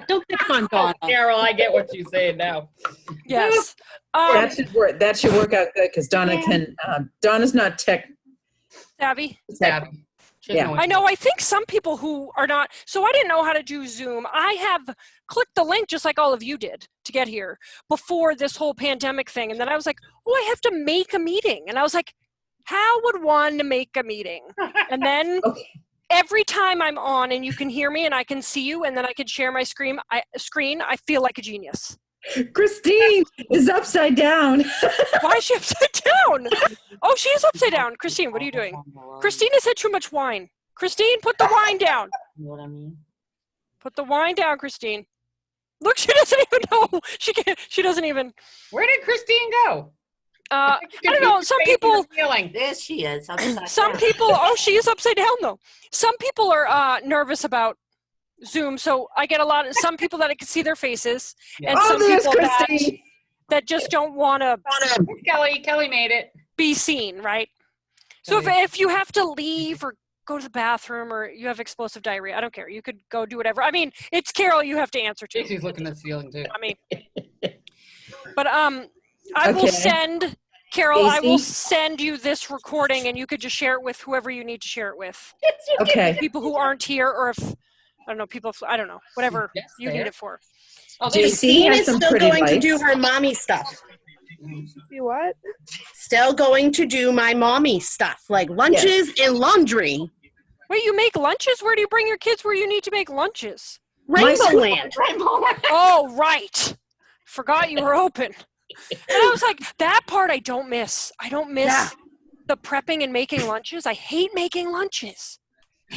Don't pick on Donna. Carol, I get what you're saying now. Yes. That should work. That should work out good because Donna can. Donna's not tech Savvy. Savvy. Yeah. I know. I think some people who are not. So I didn't know how to do Zoom. I have clicked the link just like all of you did to get here before this whole pandemic thing. And then I was like, oh, I have to make a meeting. And I was like, how would one make a meeting? And then every time I'm on and you can hear me and I can see you and then I can share my screen, I feel like a genius. Christine is upside down. Why is she upside down? Oh, she is upside down. Christine, what are you doing? Christine has had too much wine. Christine, put the wine down. You know what I mean? Put the wine down, Christine. Look, she doesn't even know. She doesn't even. Where did Christine go? I don't know. Some people. There she is. Some people. Oh, she is upside down though. Some people are nervous about Zoom, so I get some people that I can see their faces, and some people that just don't want to. Kelly made it. Be seen, right? So if you have to leave or go to the bathroom or you have explosive diarrhea, I don't care. You could go do whatever. I mean, it's Carol you have to answer to. She's looking at the ceiling too. I mean, but I will send Carol. I will send you this recording, and you could just share it with whoever you need to share it with. Okay. People who aren't here, or if I don't know, people. I don't know, whatever you need it for. Oh, Christine is still going to do her mommy stuff. You what? Still going to do my mommy stuff, like lunches and laundry. Wait, you make lunches? Where do you bring your kids where you need to make lunches? Rainbow Land. Oh, right. Forgot you were open. And I was like, that part I don't miss. I don't miss the prepping and making lunches. I hate making lunches.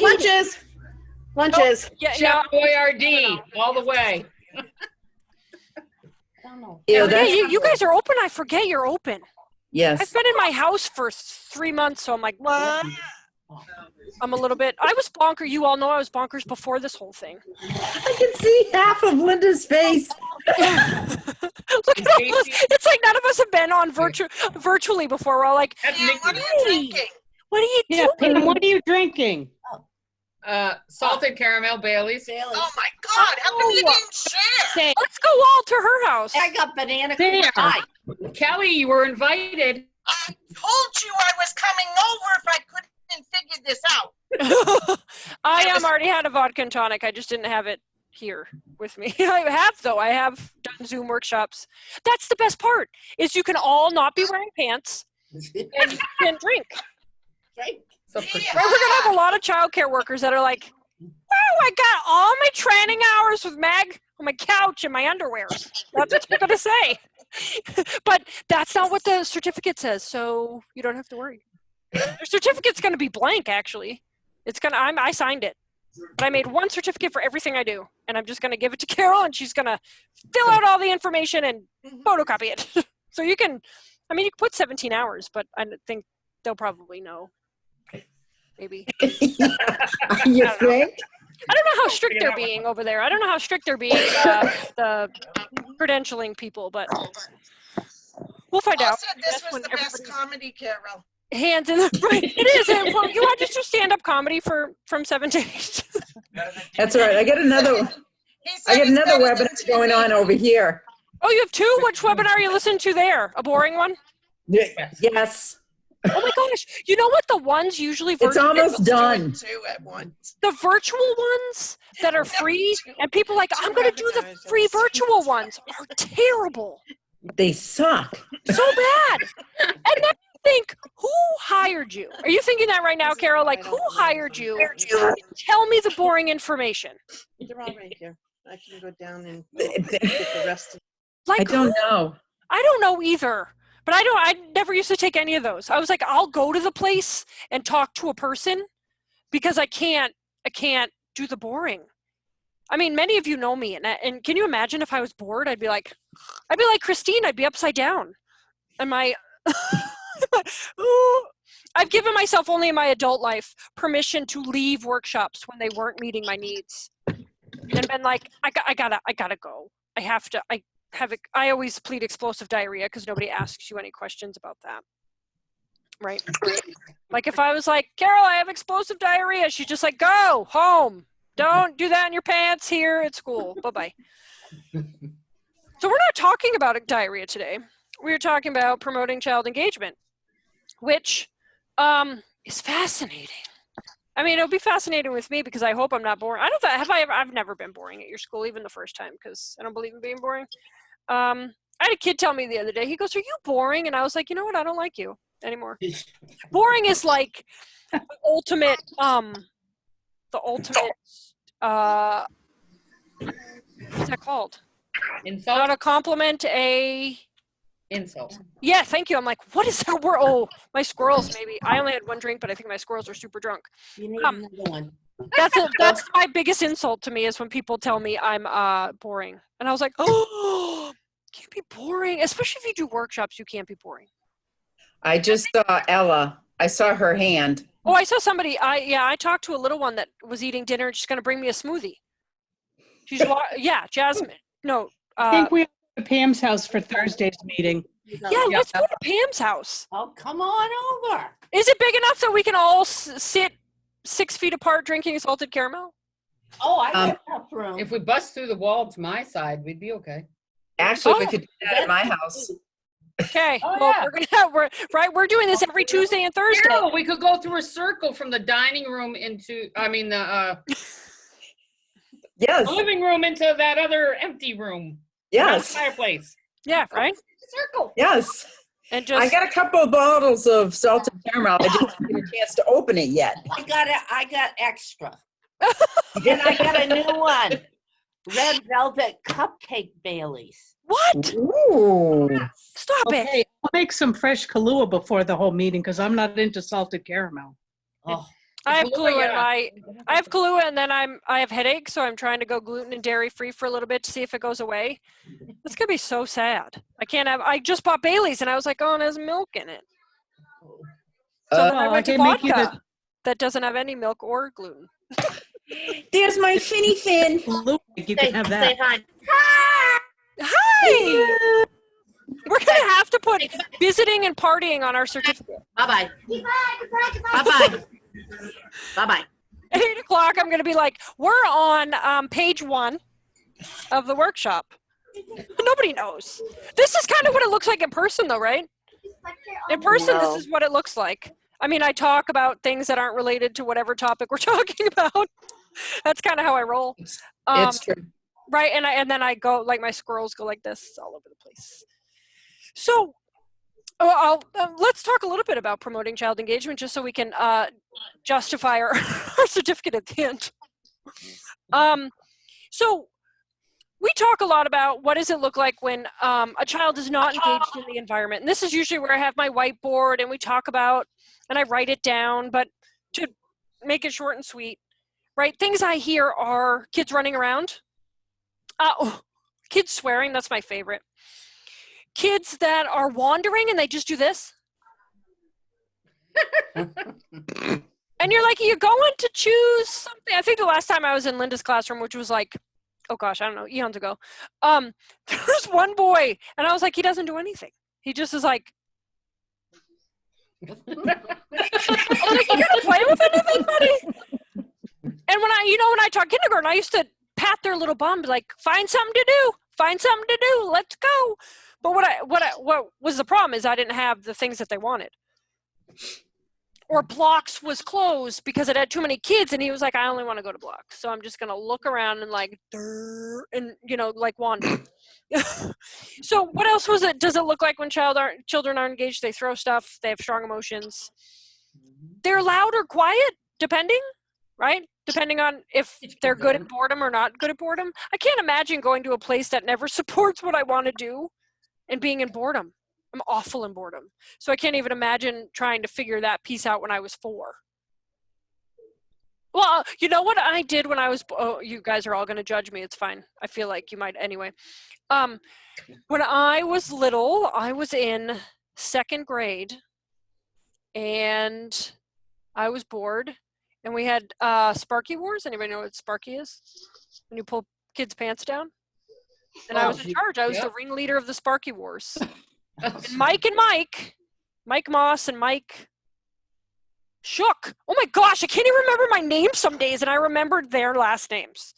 Lunches. Oh, yeah, Chef Boyardee, all the way. You guys are open. I forget you're open. Yes. I've been in my house for 3 months, so I'm like, what? I'm a little bit. I was bonkers. You all know I was bonkers before this whole thing. I can see half of Linda's face. Look at all this. It's like none of us have been on virtually before. We're all like, what are you drinking? What are you doing? Pam, what are you drinking? Salted caramel Baileys. Oh my God! How come you didn't share? Let's go all to her house. I got banana pie. Kelly, you were invited. I told you I was coming over if I couldn't figure this out. I already had a vodka and tonic. I just didn't have it here with me. I have though. I have done Zoom workshops. That's the best part. Is you can all not be wearing pants and you can drink. Right. So we're gonna have a lot of childcare workers that are like, "Wow, I got all my training hours with Meg on my couch in my underwear." That's what they're gonna say. But that's not what the certificate says, so you don't have to worry. The certificate's gonna be blank. Actually, it's gonna. I signed it, but I made one certificate for everything I do, and I'm just gonna give it to Carol, and she's gonna fill out all the information and photocopy it. So you can. I mean, you can put 17 hours, but I think they'll probably know. Maybe. You think? I don't know how strict they're being over there. I don't know how strict they're being, the credentialing people, but we'll find out. Said this was the best comedy, Carol. Hands in the right. It is. Well, you want to do stand-up comedy from 7 to 8. That's all right. I get another webinar going on over here. Oh, you have two? Which webinar are you listening to there? A boring one? Yes. Oh my gosh. You know what the ones usually It's almost done. Two at once. The virtual ones that are free and people like, I'm going to do the free virtual ones are terrible. They suck. So bad. And then you think, who hired you? Are you thinking that right now, Carol? Like, who hired you? Tell me the boring information. They're all right here. I can go down and get the rest of like, I don't know. I don't know either. But I never used to take any of those. I was like, I'll go to the place and talk to a person because I can't do the boring. I mean, many of you know me, and can you imagine if I was bored? I'd be like Christine. I'd be upside down. And I've given myself only in my adult life permission to leave workshops when they weren't meeting my needs, and been like, I gotta go. I have to. I always plead explosive diarrhea because nobody asks you any questions about that. Right? Like if I was like, Carol, I have explosive diarrhea, she's just like, go home. Don't do that in your pants here at school. Bye-bye. So we're not talking about diarrhea today. We're talking about promoting child engagement, which is fascinating. I mean, it'll be fascinating with me because I hope I'm not boring. I've never been boring at your school, even the first time, because I don't believe in being boring. I had a kid tell me the other day, he goes, "Are you boring?" And I was like, you know what? I don't like you anymore. Boring is like the ultimate, what's that called? Insult. Not a compliment, Insult. yeah, thank you. I'm like, what is that word? Oh, my squirrels, maybe. I only had one drink, but I think my squirrels are super drunk. You need another one. That's my biggest insult to me is when people tell me I'm boring. And I was like, oh, can't be boring. Especially if you do workshops, you can't be boring. I just saw Ella. I saw her hand. Oh, I saw somebody. I talked to a little one that was eating dinner and she's going to bring me a smoothie. She's, Jasmine. No. I think we have to Pam's house for Thursday's meeting. Yeah, let's go to Pam's house. Oh, come on over. Is it big enough so we can all sit 6 feet apart drinking salted caramel? Oh, I got enough room. If we bust through the wall to my side, we'd be okay. Actually, we could do that at my house. Okay. Oh, Well, yeah. we're doing this every Tuesday and Thursday. Carol, we could go through a circle from the dining room the Yes, living room into that other empty room. yes, Fireplace. Yeah, right? Circle. yes. And just I got a couple of bottles of salted caramel. I just didn't get a chance to open it yet. I got extra. And I got a new one. Red velvet cupcake Baileys. what? Ooh. Stop it. Okay, I'll make some fresh Kahlua before the whole meeting because I'm not into salted caramel. Oh, I have Kahlua, Kahlua yeah. I have Kahlua and then I have headaches, so I'm trying to go gluten and dairy free for a little bit to see if it goes away. It's gonna be so sad. I just bought Bailey's and I was like, oh, and there's milk in it. So then I Oh, went I to can make you vodka that doesn't have any milk or gluten. There's my Finny Fin. Kahlua, you can have that. Say hi. Hi! We're gonna have to put visiting and partying on our certificate. Bye-bye. Bye-bye. Bye-bye. At 8 o'clock, I'm gonna be like, we're on page 1 of the workshop. Nobody knows. This is kind of what it looks like in person though, right? In person, No. This is what it looks like. I mean, I talk about things that aren't related to whatever topic we're talking about. That's kind of how I roll. It's true. Right, and then I go, like my squirrels go like this all over the place. So let's talk a little bit about promoting child engagement just so we can justify our certificate at the end. So we talk a lot about what does it look like when a child is not engaged in the environment. And this is usually where I have my whiteboard and we talk about, and I write it down, but to make it short and sweet, right? Things I hear are kids running around. Kids swearing, that's my favorite. Kids that are wandering and they just do this. And you're like, you're going to choose something. I think the last time I was in Linda's classroom, which was like, oh gosh, I don't know, eons ago. There was one boy and I was like, he doesn't do anything. He just is like, I'm like, you gonna play with anything, buddy? And when I taught kindergarten, I used to pat their little bum, be like, find something to do, let's go. But what was the problem is I didn't have the things that they wanted. Or blocks was closed because it had too many kids, and he was like, I only want to go to blocks, so I'm just gonna look around and like, and like wander. So what else does it look like when children aren't engaged? They throw stuff, they have strong emotions. They're loud or quiet, depending, right? Depending on if they're good at boredom or not good at boredom. I can't imagine going to a place that never supports what I want to do and being in boredom. I'm awful in boredom. So I can't even imagine trying to figure that piece out when I was 4. Well, you know what I did when I was, you guys are all going to judge me. It's fine. I feel like you might anyway. When I was little, I was in 2nd grade and I was bored and we had Sparky Wars. Anybody know what Sparky is? When you pull kids' pants down? And I was in charge. I was the ringleader of the Sparky Wars. And Mike Moss and Mike shook. Oh my gosh, I can't even remember my name some days, and I remembered their last names.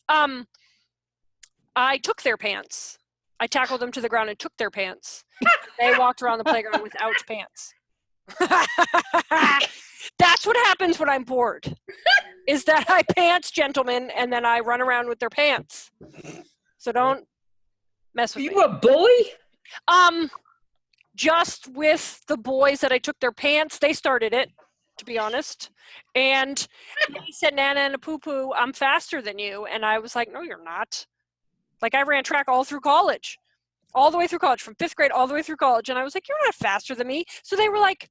I took their pants. I tackled them to the ground and took their pants. They walked around the playground without pants. That's what happens when I'm bored. Is that I pants gentlemen and then I run around with their pants. So don't mess Are with you me. a bully? Just with the boys that I took their pants, they started it, to be honest. And he said, Nana and a poo-poo, I'm faster than you. And I was like, no, you're not. Like, I ran track all through college, all the way through college, from 5th grade all the way through college. And I was like, you're not faster than me. So they were like,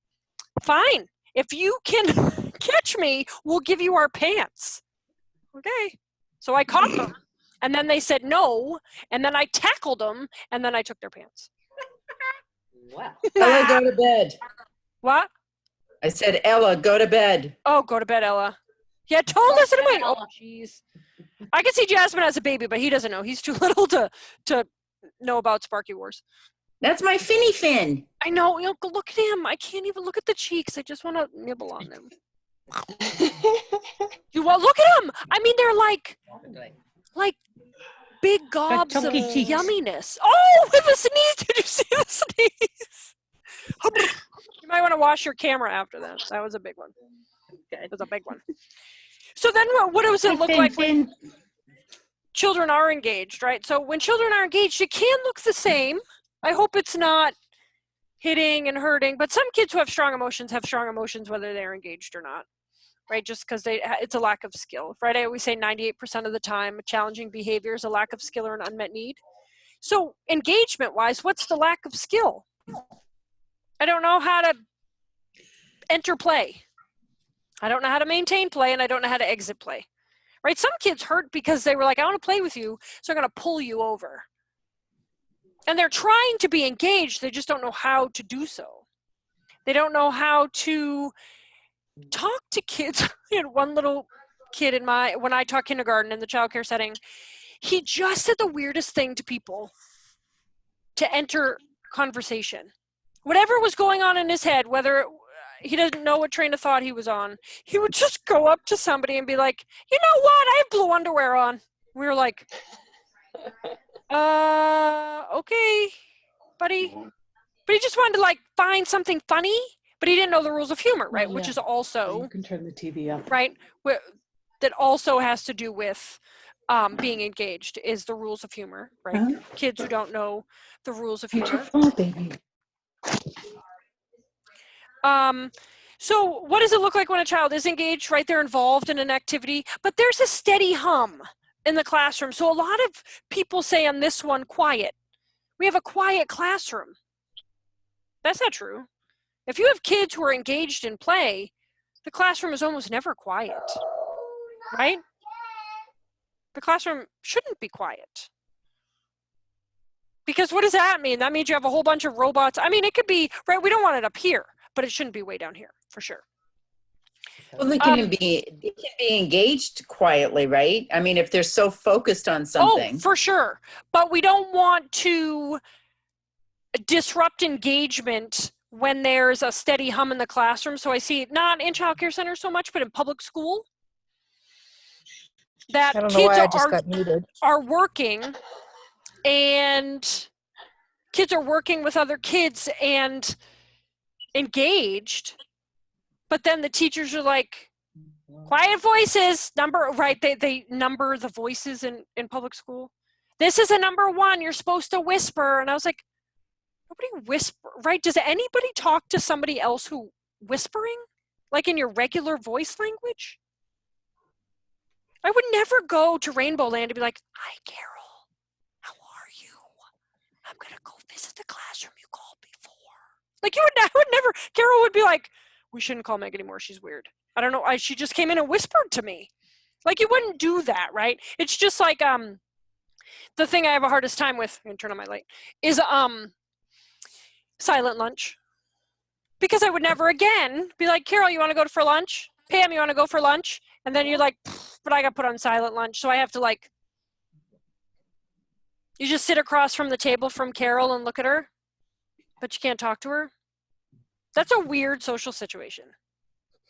fine. If you can catch me, we'll give you our pants. Okay. So I caught them. And then they said no. And then I tackled them. And then I took their pants. Wow. Ella, go to bed. What? I said, Ella, go to bed. Oh, go to bed, Ella. Yeah, don't listen to me. Oh, jeez. I can see Jasmine as a baby, but he doesn't know. He's too little to know about Sparky Wars. That's my Finny Fin. I know. Look at him. I can't even look at the cheeks. I just want to nibble on them. Look at them. I mean, they're like big gobs of chunky cheeks. yumminess. Oh, with a sneeze. Did you see the sneeze? You might want to wash your camera after that. That was a big one. It was a big one. So then what does it look like when children are engaged, right? So when children are engaged, it can look the same. I hope it's not hitting and hurting, but some kids who have strong emotions whether they're engaged or not, right? Just because it's a lack of skill, right? I always say 98% of the time, challenging behavior is a lack of skill or an unmet need. So engagement-wise, what's the lack of skill? I don't know how to enter play. I don't know how to maintain play, and I don't know how to exit play, right? Some kids hurt because they were like, I want to play with you, so I'm going to pull you over. And they're trying to be engaged. They just don't know how to do so. They don't know how to talk to kids. I had one little kid when I taught kindergarten in the childcare setting, he just said the weirdest thing to people to enter conversation. Whatever was going on in his head, whether he doesn't know what train of thought he was on, he would just go up to somebody and be like, you know what? I have blue underwear on. We were like, okay, buddy. But he just wanted to like find something funny, but he didn't know the rules of humor, right? Oh, Which yeah. is also, You can turn the TV up. right? That also has to do with being engaged is the rules of humor, right? Huh? Kids who don't know the rules of Get your humor. phone, baby. So what does it look like when a child is engaged, right? They're involved in an activity, but there's a steady hum in the classroom. So a lot of people say on this one, quiet. We have a quiet classroom. That's not true. If you have kids who are engaged in play, the classroom is almost never quiet, right? The classroom shouldn't be quiet. Because what does that mean? That means you have a whole bunch of robots. I mean, it could be, right, we don't want it up here, but it shouldn't be way down here, for sure. Well, they can be engaged quietly, right? I mean, if they're so focused on something. Oh, for sure. But we don't want to disrupt engagement when there's a steady hum in the classroom. So I see it not in childcare centers so much, but in public school, that I don't know why I kids just got muted. are working and kids are working with other kids and engaged, but then the teachers are like, quiet voices, number, right? They number the voices in public school. This is a number 1, you're supposed to whisper. And I was like, nobody whisper, right? Does anybody talk to somebody else who whispering? Like in your regular voice language? I would never go to Rainbow Land and be like, hi, Carol. How are you? I'm going to go visit the classroom you called before. Like I would never, Carol would be like, we shouldn't call Meg anymore. She's weird. I don't know. She just came in and whispered to me. Like you wouldn't do that, right? It's just like, the thing I have a hardest time with, I'm going to turn on my light, is silent lunch. Because I would never again be like, Carol, you want to go for lunch? Pam, you want to go for lunch? And then you're like, but I got put on silent lunch. So I have to like, you just sit across from the table from Carol and look at her, but you can't talk to her. That's a weird social situation.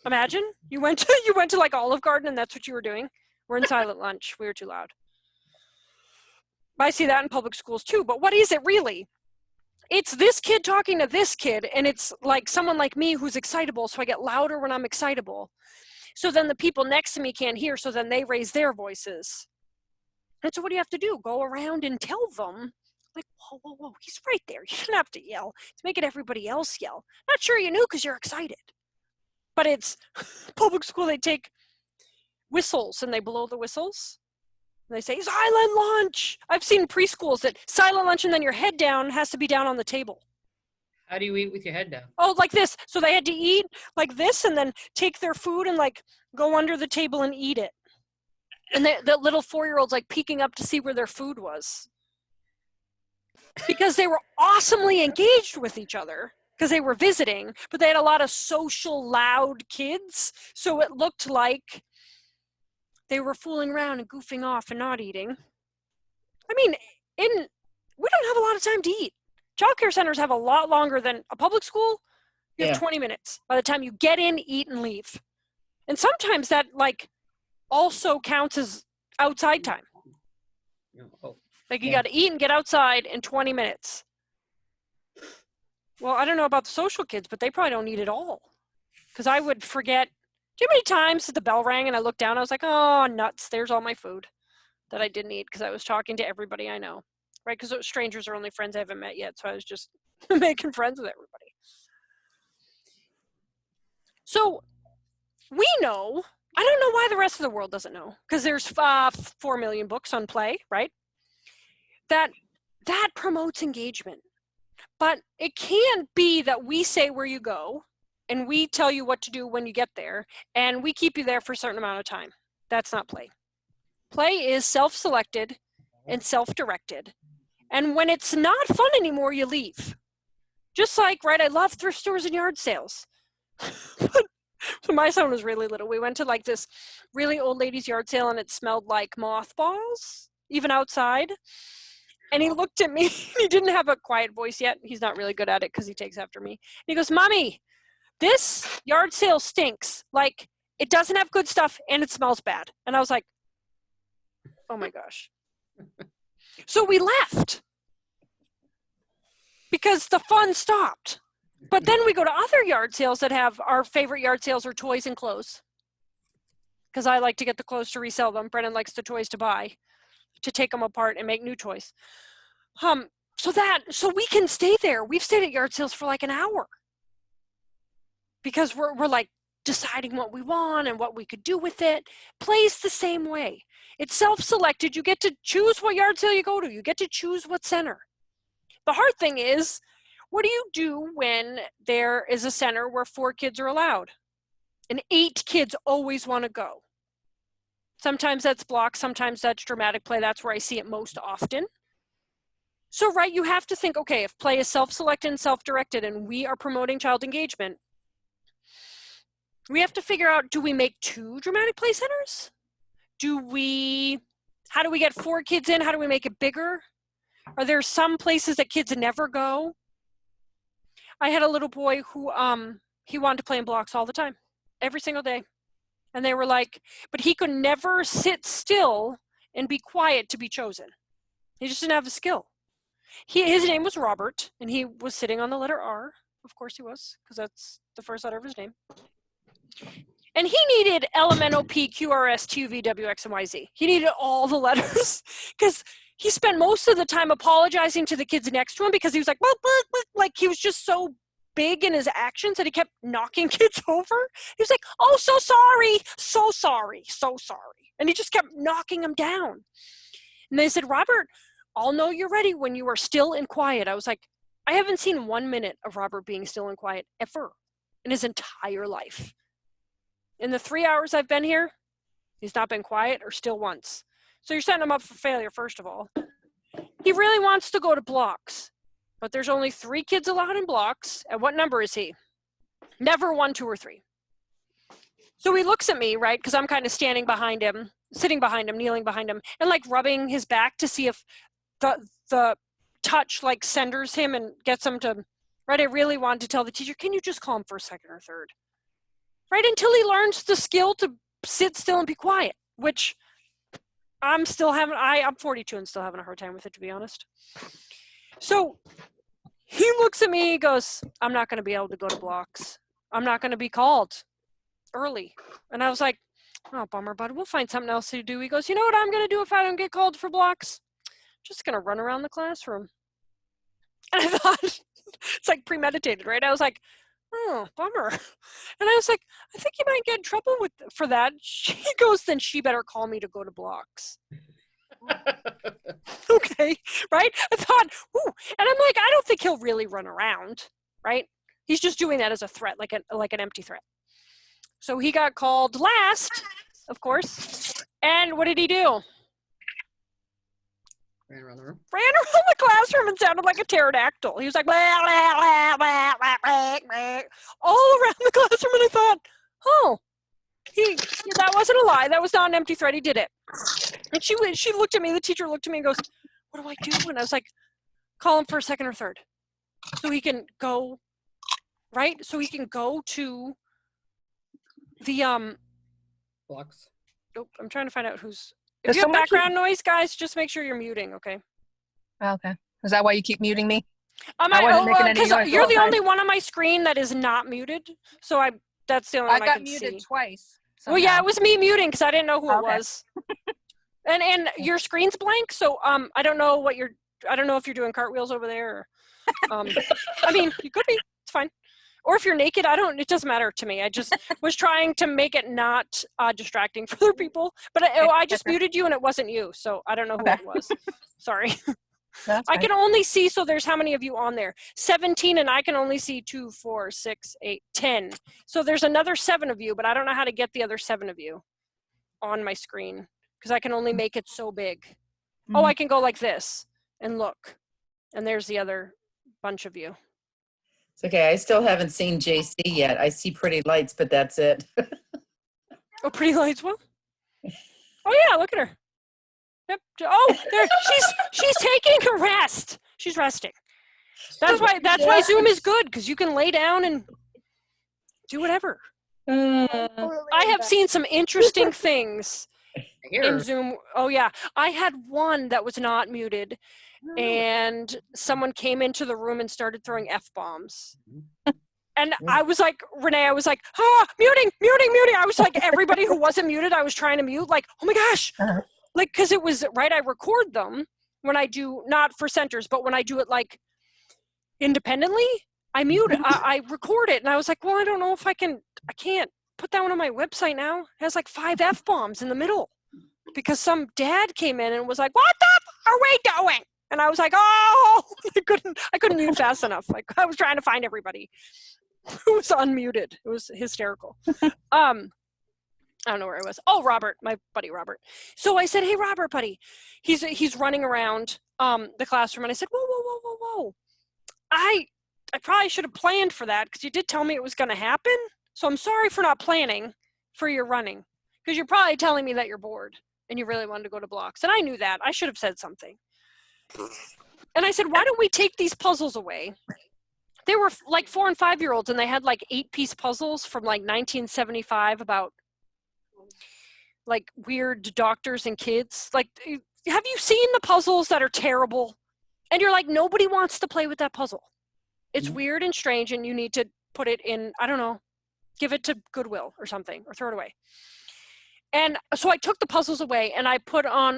Imagine you went to like Olive Garden and that's what you were doing. We're in silent lunch. We were too loud. I see that in public schools too, but what is it really? It's this kid talking to this kid, and it's like someone like me who's excitable, so I get louder when I'm excitable. So then the people next to me can't hear, so then they raise their voices. And so what do you have to do? Go around and tell them, like, whoa, whoa, whoa, he's right there. You shouldn't have to yell. It's making everybody else yell. Not sure you knew because you're excited. But it's public school, they take whistles and they blow the whistles. And they say, silent lunch. I've seen preschools that silent lunch and then your head down has to be down on the table. How do you eat with your head down? Oh, like this. So they had to eat like this and then take their food and like go under the table and eat it. And the little 4-year-olds like peeking up to see where their food was. Because they were awesomely engaged with each other because they were visiting, but they had a lot of social, loud kids. So it looked like they were fooling around and goofing off and not eating. I mean, we don't have a lot of time to eat. Childcare centers have a lot longer than a public school. You have 20 minutes by the time you get in, eat, and leave. And sometimes that like also counts as outside time. Oh, Like you got to eat and get outside in 20 minutes. Well, I don't know about the social kids, but they probably don't eat at all. Because I would forget. Do you know how many times the bell rang and I looked down, I was like, oh, nuts, there's all my food that I didn't eat because I was talking to everybody I know, right? Because strangers are only friends I haven't met yet, so I was just making friends with everybody. So we know, I don't know why the rest of the world doesn't know, because there's 4 million books on play, right? That promotes engagement. But it can't be that we say where you go, and we tell you what to do when you get there, and we keep you there for a certain amount of time. That's not play. Play is self-selected and self-directed. And when it's not fun anymore, you leave. Just like, right, I love thrift stores and yard sales. When my son was really little, we went to like this really old lady's yard sale, and it smelled like mothballs, even outside. And he looked at me, he didn't have a quiet voice yet. He's not really good at it because he takes after me. And he goes, Mommy, this yard sale stinks. Like, it doesn't have good stuff and it smells bad. And I was like, oh my gosh. So we left because the fun stopped. But then we go to other yard sales that have our favorite yard sales are toys and clothes. Because I like to get the clothes to resell them. Brennan likes the toys to buy, to take them apart and make new toys. So we can stay there. We've stayed at yard sales for like an hour. Because we're like deciding what we want and what we could do with it. Play's the same way. It's self-selected. You get to choose what yard sale you go to. You get to choose what center. The hard thing is, what do you do when there is a center where 4 kids are allowed? And 8 kids always want to go. Sometimes that's block, sometimes that's dramatic play. That's where I see it most often. So, right, you have to think, okay, if play is self-selected and self-directed and we are promoting child engagement, we have to figure out, do we make 2 dramatic play centers? How do we get 4 kids in? How do we make it bigger? Are there some places that kids never go? I had a little boy who, he wanted to play in blocks all the time, every single day. And they were like, but he could never sit still and be quiet to be chosen. He just didn't have the skill. His name was Robert, and he was sitting on the letter R. Of course he was, because that's the first letter of his name. And he needed L, M, N, O, P, Q, R, S, T, U, V, W, X, and Y, Z. He needed all the letters, because he spent most of the time apologizing to the kids next to him, because he was like, well, like he was just so big in his actions that he kept knocking kids over. He was like, oh, so sorry, so sorry, so sorry. And he just kept knocking them down. And they said, Robert, I'll know you're ready when you are still and quiet. I was like, I haven't seen 1 minute of Robert being still and quiet ever in his entire life. In the 3 hours I've been here, he's not been quiet or still once. So you're setting him up for failure, first of all. He really wants to go to blocks, but there's only 3 kids allowed in blocks. And what number is he? Never 1, 2, or 3. So he looks at me, right, because I'm kind of standing behind him, sitting behind him, kneeling behind him, and like rubbing his back to see if the touch like centers him and gets him to, right, I really wanted to tell the teacher, can you just call him for a second or third? right? Until he learns the skill to sit still and be quiet, which I'm 42 and still having a hard time with it, to be honest. So he looks at me, he goes, I'm not going to be able to go to blocks. I'm not going to be called early. And I was like, oh, bummer, bud. We'll find something else to do. He goes, you know what I'm going to do if I don't get called for blocks? Just going to run around the classroom. And I thought, it's like premeditated, right? I was like, oh, bummer. And I was like, I think you might get in trouble for that. She goes, then she better call me to go to blocks. Okay, right? I thought, ooh. And I'm like, I don't think he'll really run around, right? He's just doing that as a threat, like an empty threat. So he got called last, of course. And what did he do? Ran around the room. Ran around the classroom and sounded like a pterodactyl. He was like, blah, blah, blah, blah, blah, blah, blah, all around the classroom. And I thought, oh, that wasn't a lie. That was not an empty threat. He did it. And she looked at me, the teacher looked at me and goes, what do I do? And I was like, call him for a second or third. So he can go, right? So he can go to the, Blocks. oh, I'm trying to find out who's, if There's you so have much- background noise, guys, just make sure you're muting, okay? Okay. Is that why you keep muting me? I wasn't making any Because noise you're all the the time. only one on my screen that is not muted. So that's the only I one I got can muted see. twice. Well, yeah, somehow. it was me muting because I didn't know who it Okay. was. And your screen's blank, so I don't know I don't know if you're doing cartwheels over there. Or, I mean, you could be. It's fine. Or if you're naked, it doesn't matter to me. I just was trying to make it not distracting for other people. But I just muted you and it wasn't you, so I don't know who Okay. it was. Sorry. That's I fine. can only see, so there's how many of you on there? 17, and I can only see 2, 4, 6, 8, 10. So there's another 7 of you, but I don't know how to get the other 7 of you on my screen because I can only make it so big. Oh, Mhm. I can go like this and look. And there's the other bunch of you. It's okay. I still haven't seen JC yet. I see pretty lights, but that's it. Oh, pretty lights, well. Oh, yeah, look at her. Yep. Oh, there, she's taking a rest. She's resting. That's why Zoom is good, because you can lay down and do whatever. I have seen some interesting things Here. in Zoom. Oh yeah, I had one that was not muted, and someone came into the room and started throwing F-bombs. And I was like, Renee, I was like, muting. I was like, everybody who wasn't muted, I was trying to mute, like, oh my gosh. Like, because it was, right, I record them when I do, not for centers, but when I do it like independently, I mute, I record it. And I was like, well, I don't know if I can't put that one on my website now. It has like 5 F-bombs in the middle because some dad came in and was like, what the f are we doing? And I was like, oh, I couldn't mute fast enough. Like I was trying to find everybody who was unmuted. It was hysterical. I don't know where I was. Oh, Robert, my buddy Robert. So I said, hey, Robert, buddy. He's running around the classroom. And I said, whoa. I probably should have planned for that because you did tell me it was going to happen. So I'm sorry for not planning for your running because you're probably telling me that you're bored and you really wanted to go to blocks. And I knew that. I should have said something. And I said, why don't we take these puzzles away? They were like 4 and 5-year-olds and they had like 8-piece puzzles from like 1975 about like weird doctors and kids. Like, have you seen the puzzles that are terrible? And you're like, nobody wants to play with that puzzle. It's weird and strange and you need to put it in, I don't know, give it to Goodwill or something or throw it away. And so I took the puzzles away and I put on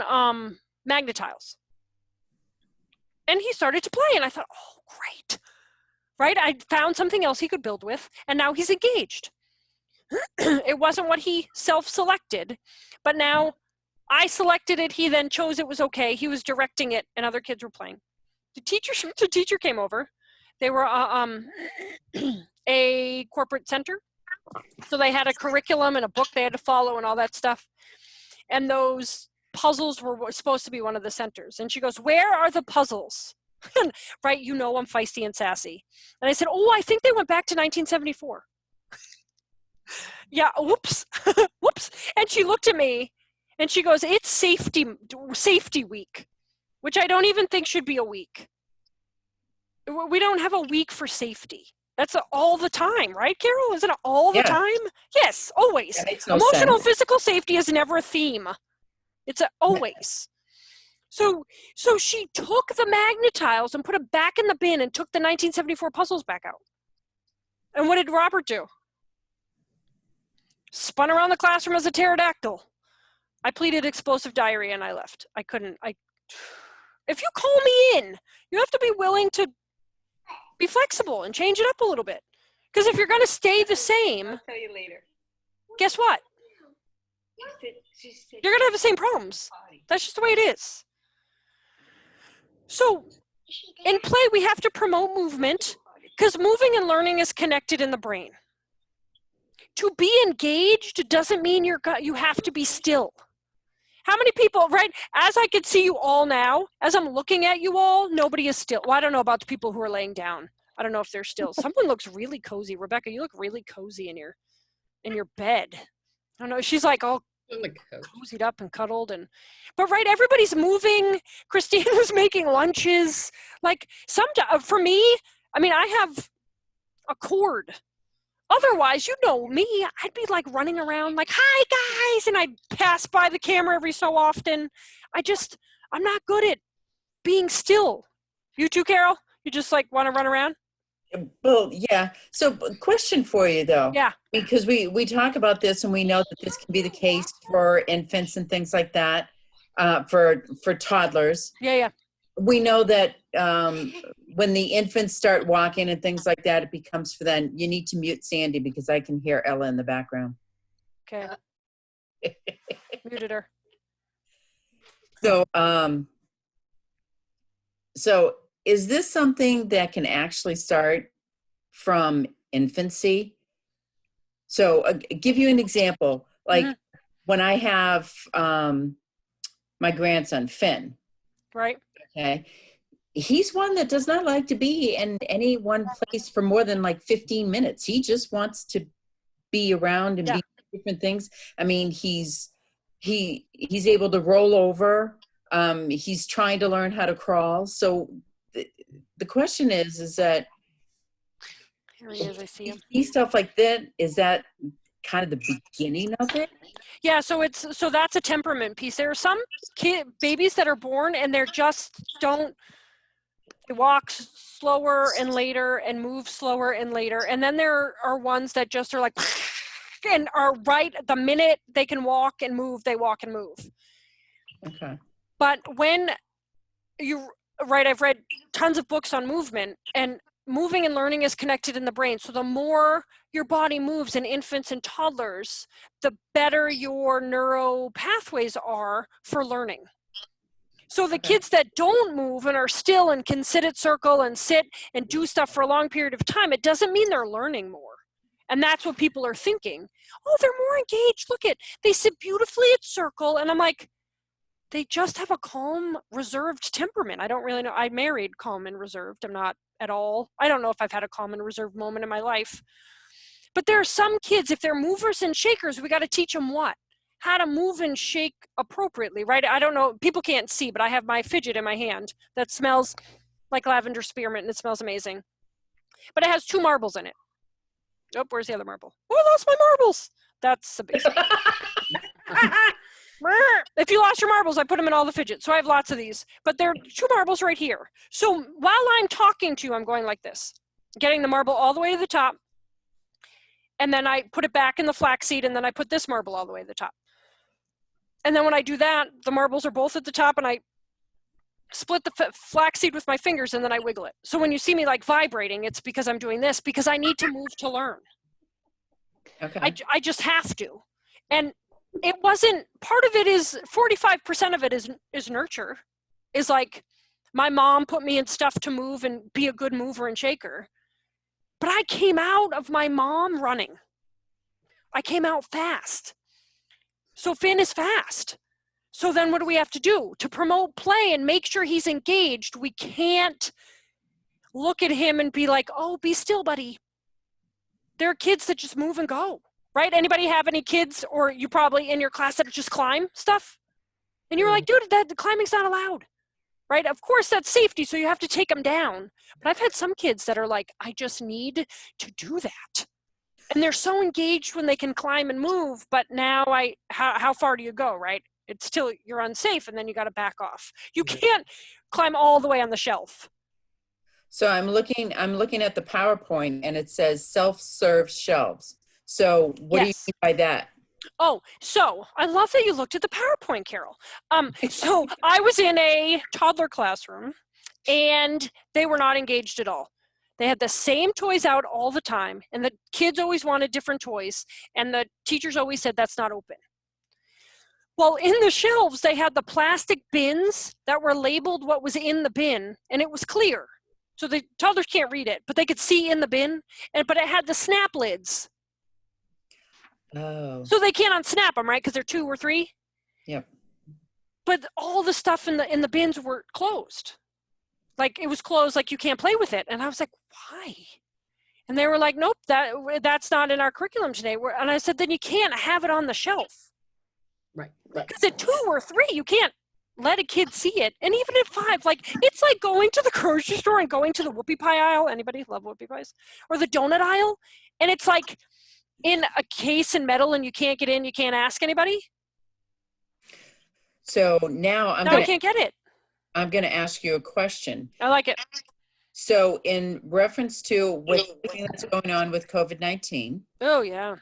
Magnetiles. And he started to play and I thought, oh, great. Right? I found something else he could build with and now he's engaged. It wasn't what he self-selected, but now I selected it. He then chose it was okay. He was directing it and other kids were playing. The teacher came over. They were a corporate center. So they had a curriculum and a book they had to follow and all that stuff. And those puzzles were supposed to be one of the centers. And she goes, where are the puzzles? Right, you know I'm feisty and sassy. And I said, oh, I think they went back to 1974. Yeah, whoops. Whoops. And she looked at me and she goes, it's safety week, which I don't even think should be a week. We don't have a week for safety. That's all the time, right, Carol? Isn't it all the Yeah. time? Yes, always. That makes no Emotional, sense. physical safety is never a theme. It's always. So she took the Magna-Tiles and put them back in the bin and took the 1974 puzzles back out. And what did Robert do? Spun around the classroom as a pterodactyl. I pleaded explosive diarrhea and I left. I couldn't. If you call me in, you have to be willing to be flexible and change it up a little bit. Because if you're going to stay the same, I'll tell you later. guess what? You're going to have the same problems. That's just the way it is. So in play, we have to promote movement because moving and learning is connected in the brain. To be engaged doesn't mean you have to be still. How many people, right? As I could see you all now, as I'm looking at you all, nobody is still. Well, I don't know about the people who are laying down. I don't know if they're still. Someone looks really cozy. Rebecca, you look really cozy in your bed. I don't know. She's like all On the couch. cozied up and cuddled but right, everybody's moving. Christine was making lunches. Like for me, I mean, I have a cord. Otherwise, you know me, I'd be like running around like, hi guys, and I'd pass by the camera every so often. I'm not good at being still. You too, Carol? You just like want to run around? Well, yeah. So question for you though. Yeah. Because we talk about this and we know that this can be the case for infants and things like that, for toddlers. Yeah. We know that when the infants start walking and things like that, it becomes for them. You need to mute Sandy because I can hear Ella in the background. Okay. Muted her. So is this something that can actually start from infancy? So give you an example. Like when I have my grandson, Finn. Right. Okay. He's one that does not like to be in any one place for more than like 15 minutes. He just wants to be around and be different things. I mean, he's able to roll over. He's trying to learn how to crawl. So the question is that here he is, I see him. Stuff like that, is that kind of the beginning of it? Yeah, so that's a temperament piece. There are some babies that are born and they're just they walk slower and later and move slower and later. And then there are ones that just are like, and are right the minute they can walk and move, they walk and move. Okay. But when I've read tons of books on movement, and moving and learning is connected in the brain. So the more your body moves in infants and toddlers, the better your neural pathways are for learning. So the kids that don't move and are still and can sit at circle and sit and do stuff for a long period of time, it doesn't mean they're learning more. And that's what people are thinking. Oh, they're more engaged. Look they sit beautifully at circle. And I'm like, they just have a calm, reserved temperament. I don't really know. I married calm and reserved. I'm not at all. I don't know if I've had a calm and reserved moment in my life. But there are some kids, if they're movers and shakers, we got to teach them what? How to move and shake appropriately, right? I don't know. People can't see, but I have my fidget in my hand that smells like lavender spearmint, and it smells amazing. But it has 2 marbles in it. Oh, where's the other marble? Oh, I lost my marbles. That's a big If you lost your marbles, I put them in all the fidgets. So I have lots of these. But there are 2 marbles right here. So while I'm talking to you, I'm going like this. Getting the marble all the way to the top. And then I put it back in the flaxseed, and then I put this marble all the way to the top. And then when I do that, the marbles are both at the top, and I split the flaxseed with my fingers, and then I wiggle it. So when you see me like vibrating, it's because I'm doing this, because I need to move to learn. Okay. I just have to. And it wasn't, part of it is, 45% of it is nurture. Is like, my mom put me in stuff to move and be a good mover and shaker. But I came out of my mom running. I came out fast. So Finn is fast. So then what do we have to do? To promote play and make sure he's engaged, we can't look at him and be like, oh, be still, buddy. There are kids that just move and go, right? Anybody have any kids, or you probably in your class, that just climb stuff? And you're like, dude, the climbing's not allowed. right? Of course, that's safety, so you have to take them down. But I've had some kids that are like, I just need to do that. And they're so engaged when they can climb and move, but now how far do you go, right? It's still, you're unsafe, and then you got to back off. You can't climb all the way on the shelf. So I'm looking at the PowerPoint and it says self-serve shelves. So what do you Yes. mean by that? Oh, so I love that you looked at the PowerPoint, Carol. So I was in a toddler classroom and they were not engaged at all. They had the same toys out all the time, and the kids always wanted different toys, and the teachers always said that's not open. Well, in the shelves, they had the plastic bins that were labeled what was in the bin, and it was clear. So the toddlers can't read it, but they could see in the bin, but it had the snap lids. Oh, So they can't unsnap them, right? Because they're 2 or 3. yep. But all the stuff in the bins were closed. Like it was closed, like you can't play with it. And I was like, why? And they were like, nope, that's not in our curriculum today. And I said, then you can't have it on the shelf. Right. Because at 2 or 3, you can't let a kid see it. And even at 5, like it's like going to the grocery store and going to the whoopie pie aisle. Anybody love whoopie pies? Or the donut aisle. And it's like in a case in metal and you can't get in, you can't ask anybody. So now I can't get it. I'm going to ask you a question. I like it. So in reference to with everything that's going on with COVID-19, Oh, yeah.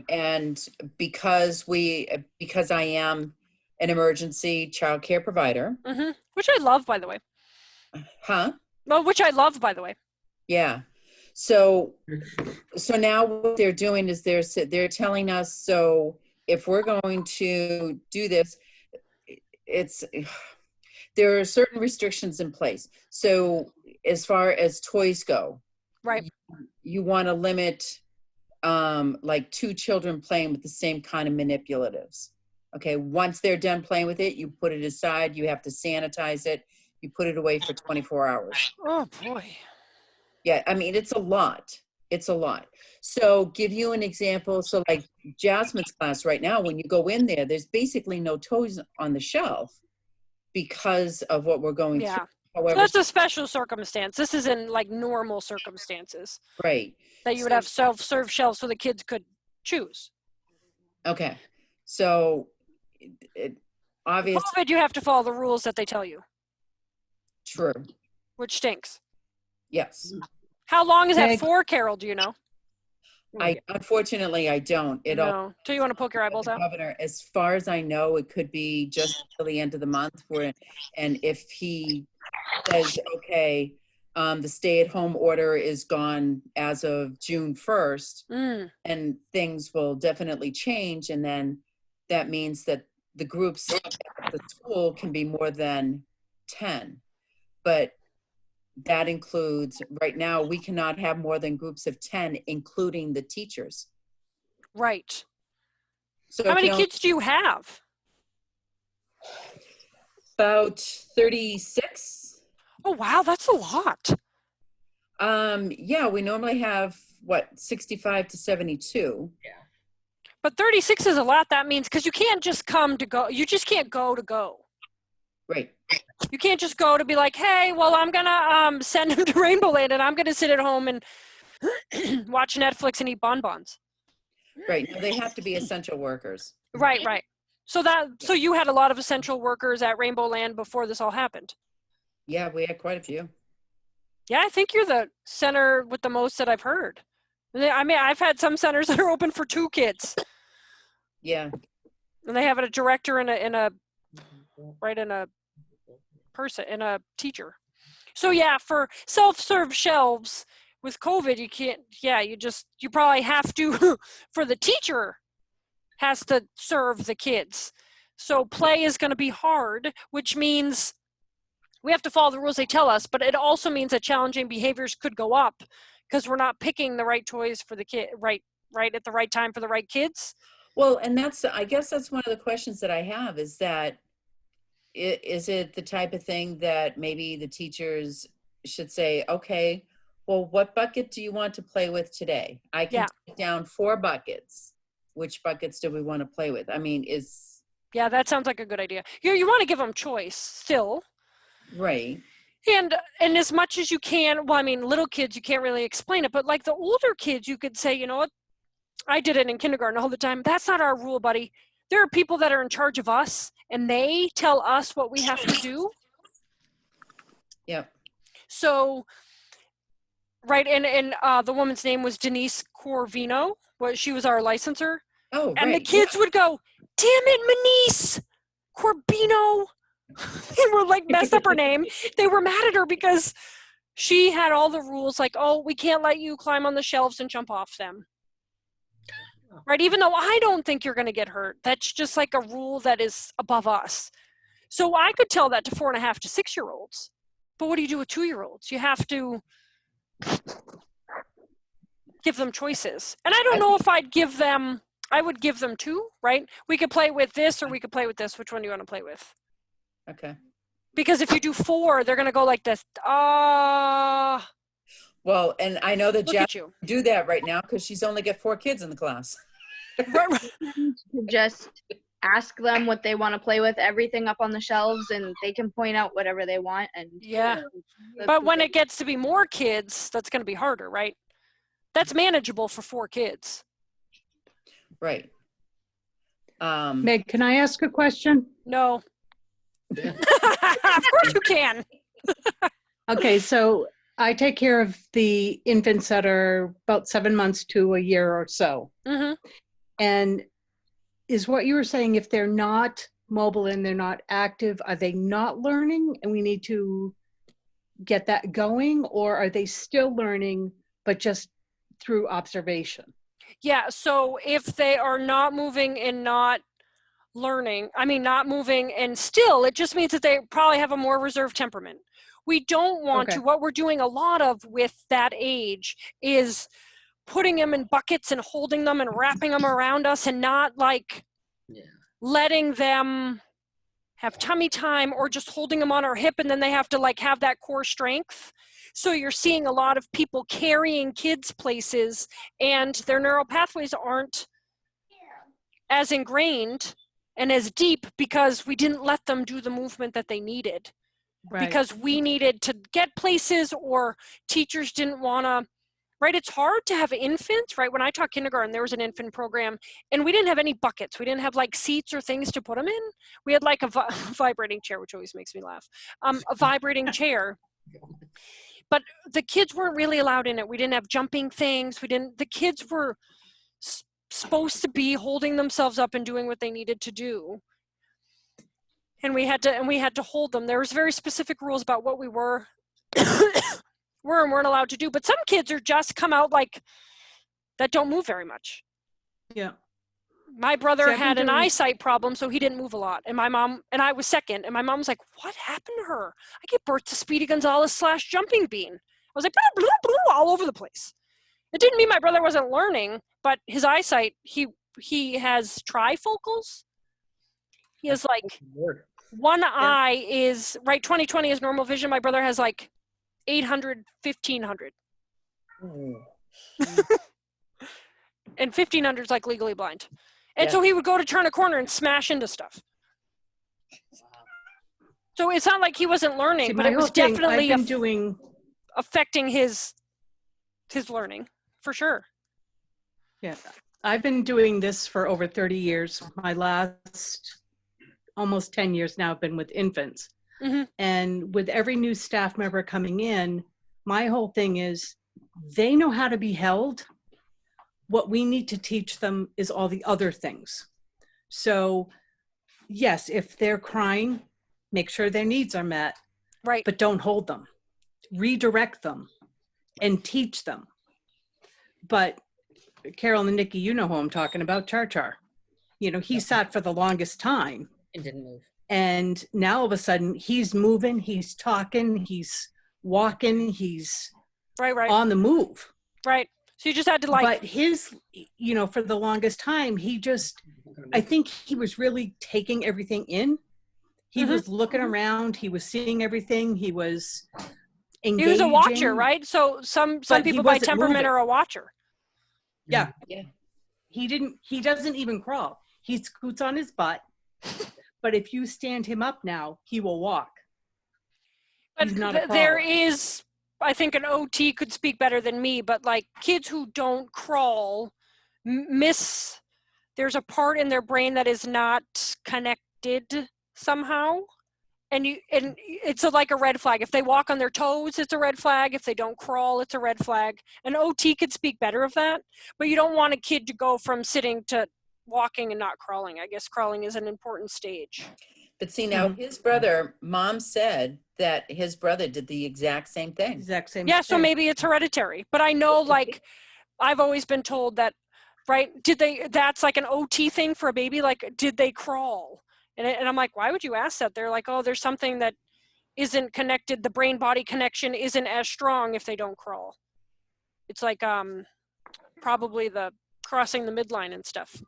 and because I am an emergency child care provider, Which I love, by the way. huh? Well, which I love, by the way. Yeah. So now what they're doing is they're telling us, so if we're going to do this, there are certain restrictions in place. So as far as toys go, Right. you want to limit like 2 children playing with the same kind of manipulatives. Okay, once they're done playing with it, you put it aside, you have to sanitize it, you put it away for 24 hours. Oh, boy. Yeah, I mean, it's a lot. It's a lot. So give you an example. So like Jasmine's class right now, when you go in there, there's basically no toys on the shelf because of what we're going Yeah. through. So However, that's a special circumstance. This is in like normal circumstances right. that you would have self-serve shelves so the kids could choose. Okay. So obviously COVID, you have to follow the rules that they tell you, true. which stinks. Yes. How long is that Meg. for, Carol? Do you know? Unfortunately, I don't. It all No. Do you want to poke your eyeballs the out? governor, as far as I know, it could be just till the end of the month. And if he says, okay, the stay-at-home order is gone as of June 1st, and things will definitely change. And then that means that the groups at the school can be more than 10. But that includes, right now, we cannot have more than groups of 10, including the teachers. Right. So How if many you kids do you have? About 36. Oh, wow. That's a lot. Yeah, we normally have, 65 to 72. But 36 is a lot. That means because you can't just come to go. You just can't go to go. Right. You can't just go to be like, hey, well, I'm going to send him to Rainbow Land and I'm going to sit at home and watch Netflix and eat bonbons. Right. No, they have to be essential workers. Right, right. So you had a lot of essential workers at Rainbow Land before this all happened. Yeah, we had quite a few. Yeah, I think you're the center with the most that I've heard. I mean, I've had some centers that are open for 2 kids. Yeah. And they have a director and a person and a teacher. So yeah, for self-serve shelves with COVID, you can't, you probably have to, for the teacher has to serve the kids. So play is going to be hard, which means we have to follow the rules they tell us, but it also means that challenging behaviors could go up because we're not picking the right toys for the kid, right at the right time for the right kids. Well, and I guess that's one of the questions that I have is that, is it the type of thing that maybe the teachers should say, okay, well, what bucket do you want to play with today? I can take down 4 buckets. Which buckets do we want to play with? I mean, Yeah, that sounds like a good idea. You want to give them choice still. Right. And as much as you can, well, I mean, little kids, you can't really explain it, but like the older kids, you could say, you know what? I did it in kindergarten all the time. That's not our rule, buddy. There are people that are in charge of us, and they tell us what we have to do. Yep. So, right, and the woman's name was Denise Corvino. She was our licenser. Oh, And the right. kids would go, damn it, Manise Corbino. They were like messed up her name. They were mad at her because she had all the rules like, oh, we can't let you climb on the shelves and jump off them. Right? Even though I don't think you're going to get hurt. That's just like a rule that is above us. So I could tell that to 4.5 to 6-year-olds. But what do you do with 2-year-olds? You have to give them choices. And I don't know if I would give them 2, right? We could play with this or we could play with this. Which one do you want to play with? Okay. Because if you do 4, they're going to go like this. Well, and I know that Look Jeff at you. do that right now because she's only got 4 kids in the class. Right. Just ask them what they want to play with, everything up on the shelves, and they can point out whatever they want. And Yeah. But when it gets to be more kids, that's going to be harder, right? That's manageable for 4 kids. Right. Meg, can I ask a question? No. Of course you can. Okay, so I take care of the infants that are about 7 months to a year or so. Mm-hmm. And is what you were saying, if they're not mobile and they're not active, are they not learning and we need to get that going? Or are they still learning, but just through observation? Yeah, so if they are not moving and not learning, not moving and still, it just means that they probably have a more reserved temperament. We don't want to, what we're doing a lot of with that age is putting them in buckets and holding them and wrapping them around us and not like letting them have tummy time or just holding them on our hip and then they have to like have that core strength. So you're seeing a lot of people carrying kids places and their neural pathways aren't as ingrained and as deep because we didn't let them do the movement that they needed. Right. Because we needed to get places or teachers didn't want to, right? It's hard to have infants, right? When I taught kindergarten, there was an infant program and we didn't have any buckets. We didn't have like seats or things to put them in. We had like a vibrating chair, which always makes me laugh. A vibrating chair. But the kids weren't really allowed in it. We didn't have jumping things. The kids were supposed to be holding themselves up and doing what they needed to do. And we had to hold them. There was very specific rules about what we were and weren't allowed to do. But some kids are just come out like that don't move very much. Yeah. My brother had an eyesight problem, so he didn't move a lot. And my mom, and I was second, and my mom was like, what happened to her? I gave birth to Speedy Gonzalez / Jumping Bean. I was like, blah, blah, blah, all over the place. It didn't mean my brother wasn't learning, but his eyesight, he has trifocals. He has like one eye is, right, 20/20 is normal vision. My brother has like 800, 1500. And 1500 is like legally blind. And so he would go to turn a corner and smash into stuff. So it's not like he wasn't learning, but it was definitely affecting his learning, for sure. Yeah, I've been doing this for over 30 years. My last almost 10 years now have been with infants. Mm-hmm. And with every new staff member coming in, my whole thing is they know how to be held. What we need to teach them is all the other things. So yes, if they're crying, make sure their needs are met, right? But don't hold them, redirect them and teach them. But Carol and Nikki, you know who I'm talking about, Char Char. You know, he sat for the longest time. It didn't move. And now all of a sudden he's moving, he's talking, he's walking, he's right on the move. Right. So you just had to like. But his, you know, for the longest time, I think he was really taking everything in. He was looking around, he was seeing everything, he was engaging. He was a watcher, right? So some people by temperament are a watcher. Yeah. He doesn't even crawl. He scoots on his butt But if you stand him up now, he will walk. But He's not a there crawler. is, I think an OT could speak better than me, but like kids who don't crawl miss, there's a part in their brain that is not connected somehow. And it's like a red flag. If they walk on their toes, it's a red flag. If they don't crawl, it's a red flag. An OT could speak better of that, but you don't want a kid to go from sitting to walking and not crawling. I guess crawling is an important stage. But see, now his brother, mom said that his brother did the exact same thing. Exact same. Yeah, so thing. maybe it's hereditary. But I know, like, I've always been told that, right, that's like an OT thing for a baby, like, did they crawl? And I'm like, why would you ask that? They're like, oh, there's something that isn't connected. The brain-body connection isn't as strong if they don't crawl. It's like probably the crossing the midline and stuff.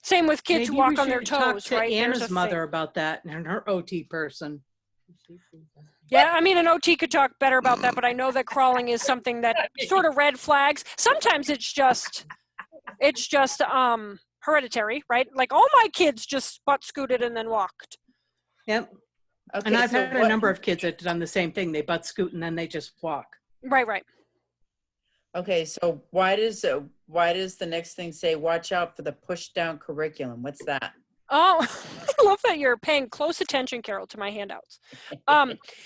Same with kids who Maybe we walk on their should talk toes, to right? There's Anna's a mother thing. about that and her OT person. Yeah, I mean, an OT could talk better about that, but I know that crawling is something that sort of red flags. Sometimes it's just hereditary, right? Like all my kids just butt scooted and then walked. Yep. Okay, And I've so had a number of kids that have done the same thing. They butt scoot and then they just walk. Right. Okay, so why does the next thing say, watch out for the push down curriculum? What's that? Oh, I love that you're paying close attention, Carol, to my handouts.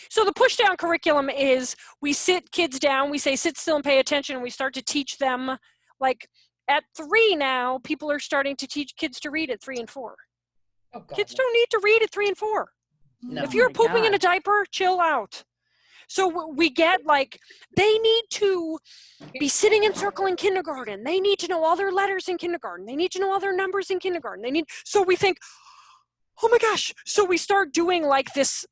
So the push down curriculum is we sit kids down, we say sit still and pay attention, and we start to teach them, like at 3 now, people are starting to teach kids to read at 3 and 4. Oh, God, Kids no. don't need to read at 3 and 4. No. If you're my pooping in a God. diaper, chill out. So we get like, they need to be sitting in circle in kindergarten. They need to know all their letters in kindergarten. They need to know all their numbers in kindergarten. So we think, oh my gosh. So we start doing like this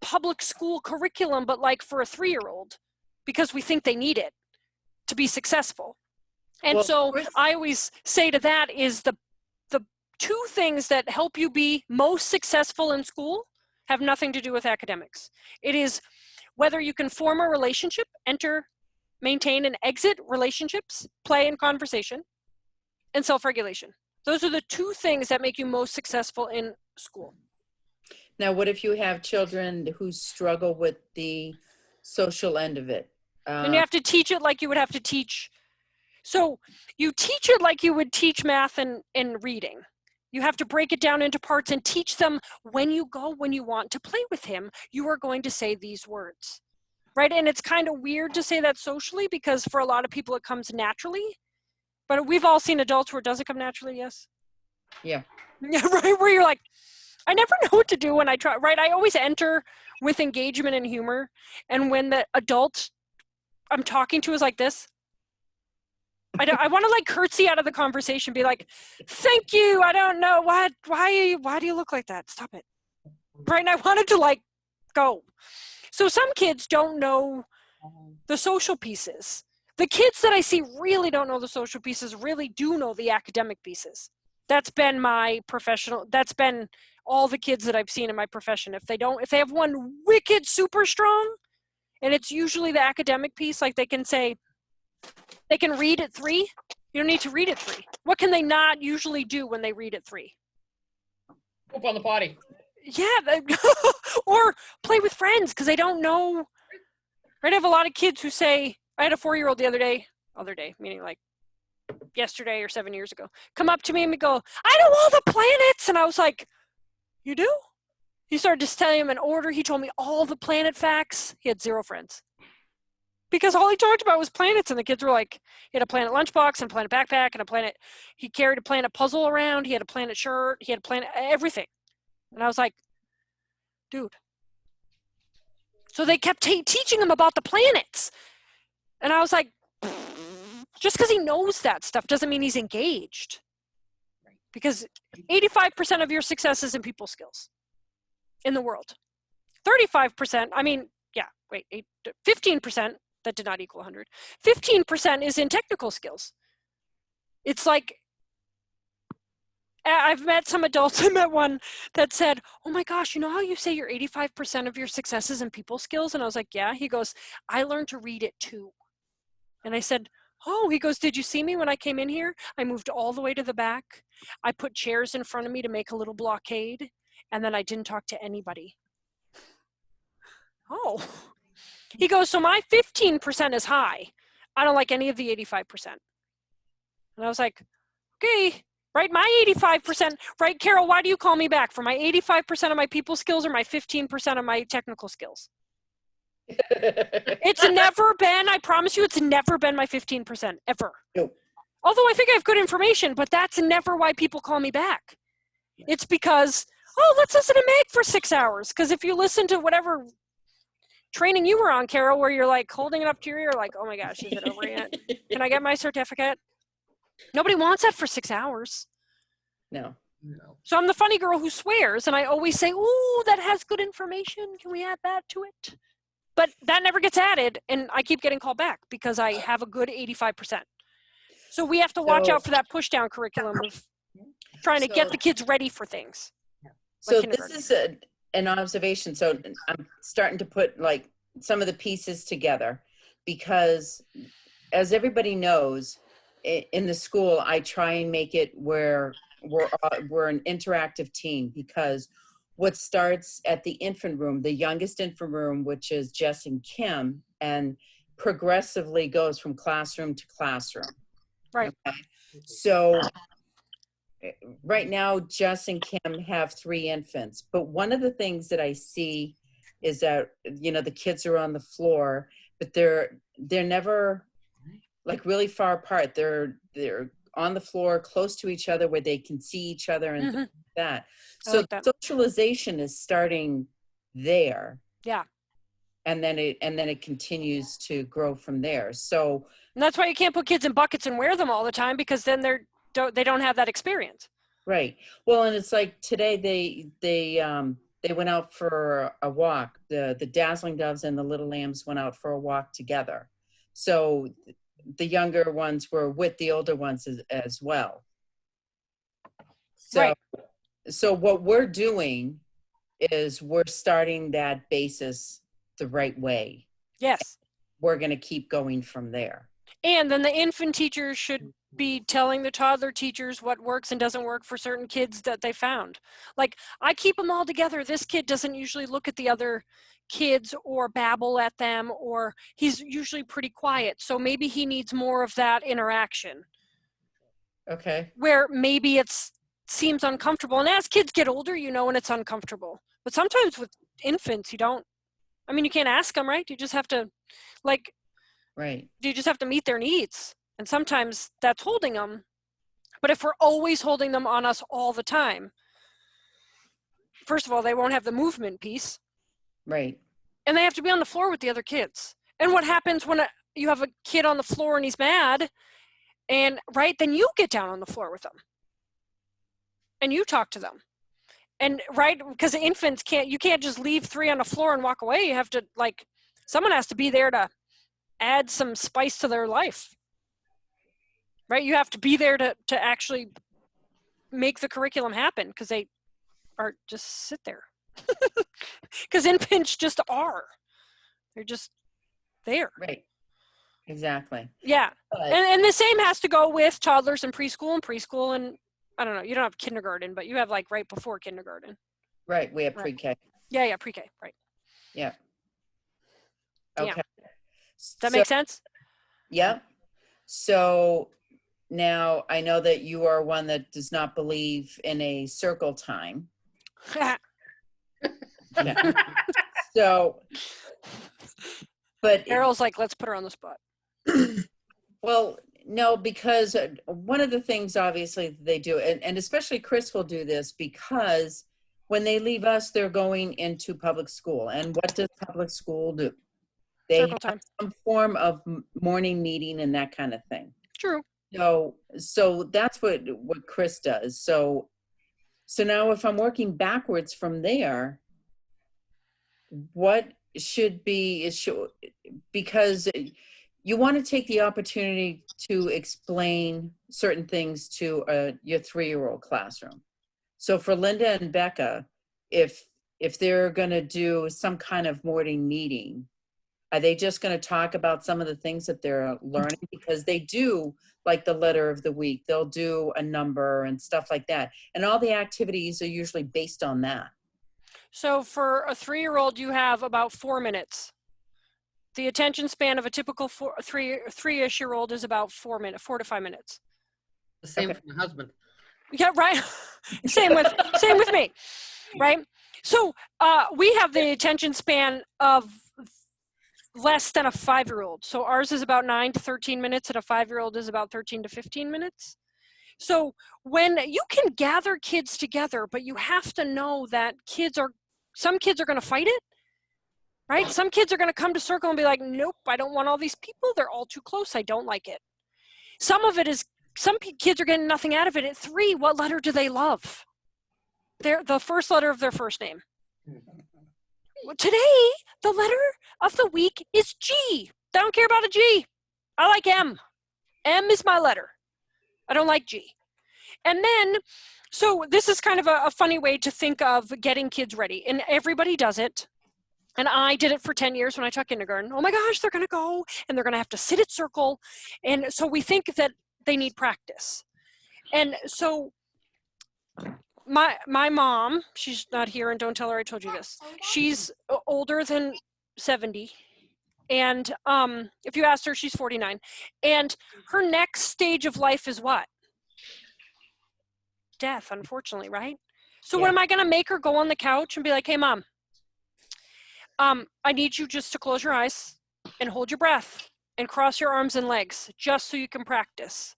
public school curriculum, but like for a 3-year-old, because we think they need it to be successful. And Well, so Chris- I always say to that is the 2 things that help you be most successful in school have nothing to do with academics. It is whether you can form a relationship, enter, maintain, and exit relationships, play and conversation, and self-regulation. Those are the 2 things that make you most successful in school. Now, what if you have children who struggle with the social end of it? And you have to teach it like you would have to teach. So you teach it like you would teach math and reading. You have to break it down into parts and teach them when you want to play with him, you are going to say these words, right? And it's kind of weird to say that socially because for a lot of people it comes naturally, but we've all seen adults where it doesn't come naturally, yes? Yeah. Yeah, right, where you're like, I never know what to do when I try, right? I always enter with engagement and humor, and when the adult I'm talking to is like this, I want to like curtsy out of the conversation, be like, thank you. I don't know why do you look like that? Stop it. Right. And I wanted to like go. So some kids don't know the social pieces. The kids that I see really don't know the social pieces, really do know the academic pieces. That's been that's been all the kids that I've seen in my profession. If they have one wicked super strong, and it's usually the academic piece, like they can read at 3. You don't need to read at 3. What can they not usually do when they read at 3? Poop on the potty. Yeah, or play with friends because they don't know. Right? I have a lot of kids who say, I had a 4-year-old the other day, meaning like yesterday or 7 years ago, come up to me and go, I know all the planets. And I was like, you do? He started just telling him in order. He told me all the planet facts. He had 0 friends. Because all he talked about was planets, and the kids were like, he had a planet lunchbox and a planet backpack and he carried a planet puzzle around, he had a planet shirt, he had a planet, everything. And I was like, dude. So they kept teaching him about the planets. And I was like, just because he knows that stuff doesn't mean he's engaged. Because 85% of your success is in people skills in the world. 35%, 15%, that did not equal 100. 15% is in technical skills. It's like, I've met some adults. I met one that said, oh my gosh, you know how you say you're 85% of your success is in people skills? And I was like, yeah. He goes, I learned to read it too. And I said, oh, he goes, did you see me when I came in here? I moved all the way to the back. I put chairs in front of me to make a little blockade. And then I didn't talk to anybody. Oh, he goes, so my 15% is high. I don't like any of the 85%. And I was like, okay, right, my 85%, right, Carol, why do you call me back? For my 85% of my people skills or my 15% of my technical skills? It's never been, I promise you, it's never been my 15%, ever. Nope. Although I think I have good information, but that's never why people call me back. It's because, oh, let's listen to Meg for 6 hours. Because if you listen to whatever training you were on, Carol, where you're like holding it up to your ear, like, oh my gosh, is it over yet? Can I get my certificate? Nobody wants that for 6 hours. No. So I'm the funny girl who swears, and I always say, ooh, that has good information. Can we add that to it? But that never gets added, and I keep getting called back because I have a good 85%. So we have to watch out for that push-down curriculum of trying to get the kids ready for things. So this is an observation. So I'm starting to put like some of the pieces together because as everybody knows, in the school, I try and make it where we're an interactive team because what starts at the infant room, the youngest infant room, which is Jess and Kim, and progressively goes from classroom to classroom. Right. Okay? So right now, Jess and Kim have 3 infants, but one of the things that I see is that, you know, the kids are on the floor, but they're never like really far apart. They're on the floor close to each other where they can see each other and things like that. So like that. socialization is starting there. Yeah. And then it continues to grow from there. So and that's why you can't put kids in buckets and wear them all the time because then they don't have that experience. Right. Well, and it's like today they went out for a walk. The Dazzling Doves and the Little Lambs went out for a walk together. So the younger ones were with the older ones as well. So, right. So what we're doing is we're starting that basis the right way. Yes. We're going to keep going from there. And then the infant teachers should be telling the toddler teachers what works and doesn't work for certain kids that they found. Like, I keep them all together. This kid doesn't usually look at the other kids or babble at them, or he's usually pretty quiet. So maybe he needs more of that interaction. Okay. Where maybe seems uncomfortable. And as kids get older, you know when it's uncomfortable. But sometimes with infants, you can't ask them, right? You just have to, like, right. You just have to meet their needs. And sometimes that's holding them. But if we're always holding them on us all the time, first of all, they won't have the movement piece. Right. And they have to be on the floor with the other kids. And what happens when you have a kid on the floor and he's mad, and then you get down on the floor with them. And you talk to them. And because infants you can't just leave 3 on the floor and walk away. You have to, someone has to be there to add some spice to their life. Right? You have to be there to actually make the curriculum happen because they are just sit there. Because infants just are. They're just there. Right. Exactly. Yeah. But, and the same has to go with toddlers and preschool and I don't know, you don't have kindergarten, but you have right before kindergarten. Right. We have pre-K. Yeah, pre-K, right. Yeah. Okay. Yeah. Does that make sense? Yeah. So now I know that you are one that does not believe in a circle time. Yeah. So, but Errol's like, let's put her on the spot. Well, no, because one of the things obviously they do, and especially Chris will do this because when they leave us, they're going into public school. And what does public school do? They Circle have time. some form of morning meeting and that kind of thing. True. So that's what Chris does. So now if I'm working backwards from there, what should be because you want to take the opportunity to explain certain things to your 3-year-old classroom. So for Linda and Becca, if they're going to do some kind of morning meeting, Are they just going to talk about some of the things that they're learning? Because they do, like the letter of the week, they'll do a number and stuff like that. And all the activities are usually based on that. So for a 3-year-old, you have about 4 minutes. The attention span of a typical three-ish year old is about 4 to 5 minutes. The same Okay. for my husband. Yeah, right. same with me, right? So we have the attention span of less than a 5-year-old. So ours is about 9 to 13 minutes, and a 5-year-old is about 13 to 15 minutes. So when you can gather kids together, but you have to know that some kids are going to fight it, right? Some kids are going to come to circle and be like, nope, I don't want all these people. They're all too close. I don't like it. Some of it is, kids are getting nothing out of it. At 3, what letter do they love? The first letter of their first name. Well, today, the letter of the week is G. I don't care about a G. I like M. M is my letter. I don't like G. And then, so this is kind of a funny way to think of getting kids ready. And everybody does it. And I did it for 10 years when I taught kindergarten. Oh my gosh, they're going to go and they're going to have to sit at circle. And so we think that they need practice. And so my mom, she's not here, and don't tell her I told you this. She's older than 70. And if you asked her, she's 49. And her next stage of life is what? Death, unfortunately, right? So what am I going to make her go on the couch and be like, hey, Mom, I need you just to close your eyes and hold your breath and cross your arms and legs just so you can practice.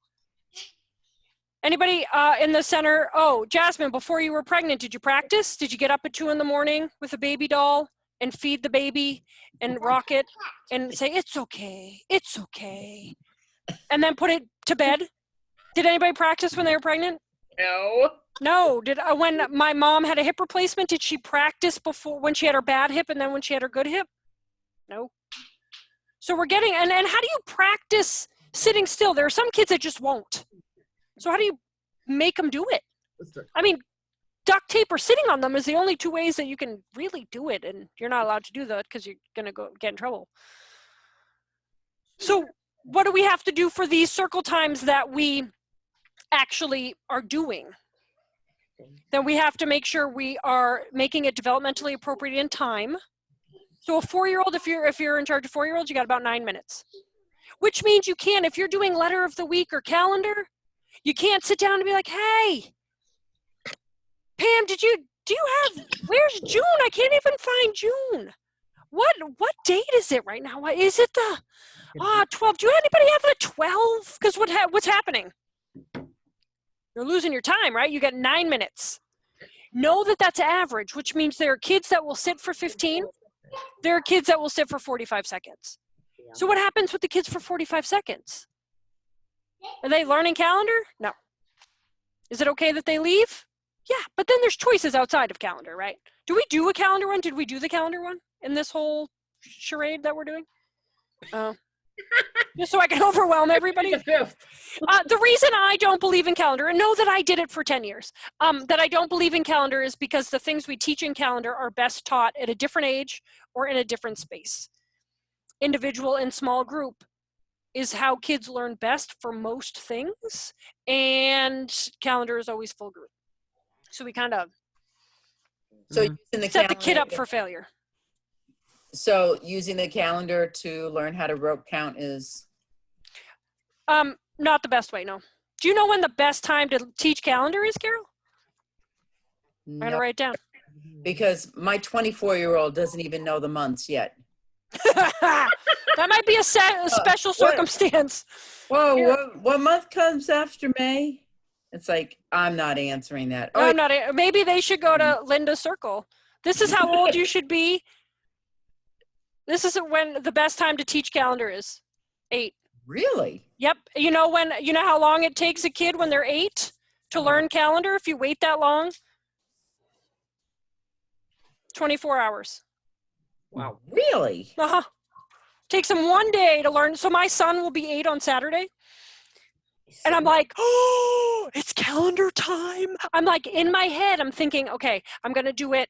Anybody in the center? Oh, Jasmine, before you were pregnant, did you practice? Did you get up at 2 in the morning with a baby doll and feed the baby and rock it and say, it's okay, it's okay, and then put it to bed? Did anybody practice when they were pregnant? No. No. Did when my mom had a hip replacement, did she practice before when she had her bad hip and then when she had her good hip? No. So we're getting, and how do you practice sitting still? There are some kids that just won't. So how do you make them do it? I mean, duct tape or sitting on them is the only 2 ways that you can really do it, and you're not allowed to do that because you're gonna get in trouble. So what do we have to do for these circle times that we actually are doing? Then we have to make sure we are making it developmentally appropriate in time. So a 4-year-old, if you're in charge of 4-year-olds, you got about 9 minutes, which means you can, if you're doing letter of the week or calendar, you can't sit down and be like, hey, Pam, do you have, where's June? I can't even find June. What date is it right now? Is it the 12? Do anybody have the 12? Because what's happening? You're losing your time, right? You got 9 minutes. Know that that's average, which means there are kids that will sit for 15. There are kids that will sit for 45 seconds. So what happens with the kids for 45 seconds? Are they learning calendar? No. Is it okay that they leave? Yeah, but then there's choices outside of calendar, right? Do we do a calendar one? Did we do the calendar one in this whole charade that we're doing? Just so I can overwhelm everybody. The reason I don't believe in calendar, and know that I did it for 10 years, that I don't believe in calendar is because the things we teach in calendar are best taught at a different age or in a different space. Individual and small group is how kids learn best for most things, and calendar is always full group. So we kind of So using set the kid up for failure. So using the calendar to learn how to rope count is? Not the best way, no. Do you know when the best time to teach calendar is, Carol? I'm gonna write it down. Because my 24-year-old doesn't even know the months yet. That might be a special circumstance. Whoa, what month comes after May? It's like, I'm not answering that. No, I'm not. Maybe they should go to Linda Circle. This is how old you should be. This is when the best time to teach calendar is 8. Really? Yep. You know how long it takes a kid when they're 8 to learn calendar? If you wait that long, 24 hours. Wow. Really? Uh-huh. Takes them 1 day to learn. So my son will be 8 on Saturday. And I'm like, oh, it's calendar time. I'm like, in my head, I'm thinking, okay, I'm going to do it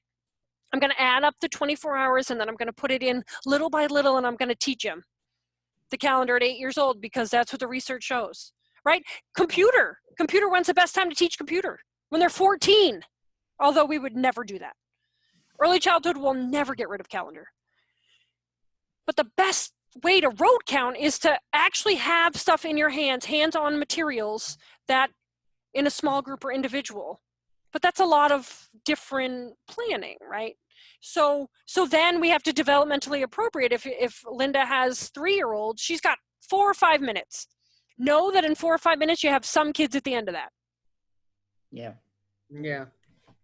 I'm going to add up the 24 hours and then I'm going to put it in little by little and I'm going to teach them the calendar at 8 years old because that's what the research shows, right? Computer, when's the best time to teach computer? When they're 14, although we would never do that. Early childhood will never get rid of calendar. But the best way to rote count is to actually have stuff in your hands, hands-on materials that in a small group or individual. But that's a lot of different planning, right? So then we have to developmentally appropriate. If Linda has 3-year-olds, she's got 4 or 5 minutes. Know that in 4 or 5 minutes, you have some kids at the end of that. Yeah. Yeah.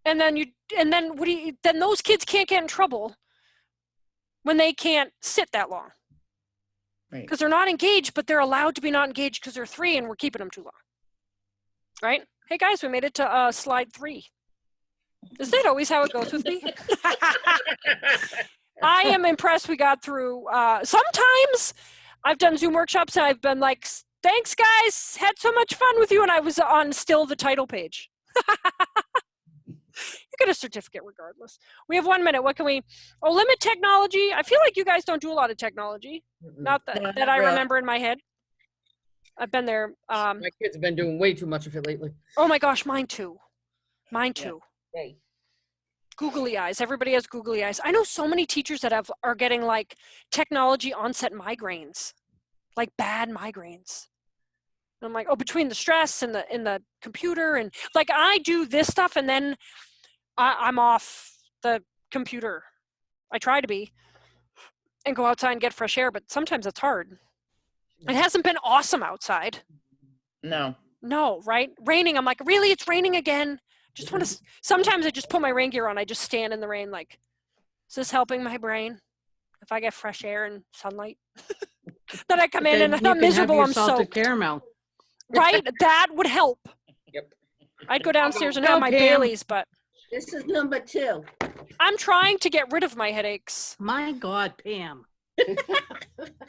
And then then those kids can't get in trouble when they can't sit that long. Right. Because they're not engaged, but they're allowed to be not engaged because they're 3 and we're keeping them too long. Right? Hey guys, we made it to slide 3. Isn't that always how it goes with me? I am impressed we got through. Sometimes I've done Zoom workshops and I've been like, thanks guys, had so much fun with you, and I was on still the title page. You get a certificate regardless. We have 1 minute. What can we? Oh, limit technology. I feel like you guys don't do a lot of technology. Not that, No, that not I really. remember in my head. I've been there. My kids have been doing way too much of it lately. Oh my gosh, mine too. Mine too. Right. Googly eyes. Everybody has googly eyes. I know so many teachers that are getting like technology onset migraines, like bad migraines. And I'm like, oh, between the stress and the computer and like I do this stuff and then I'm off the computer. I try to be and go outside and get fresh air, but sometimes it's hard. It hasn't been awesome outside. No. No, right? Raining. I'm like, really? It's raining again? Just want to, sometimes I just put my rain gear on. I just stand in the rain like, is this helping my brain? If I get fresh air and sunlight? Then I come in and I'm miserable, I'm soaked. Caramel. Right? That would help. Yep. I'd go downstairs and Go, have my Pam. Baileys, but This is number 2. I'm trying to get rid of my headaches. My God, Pam.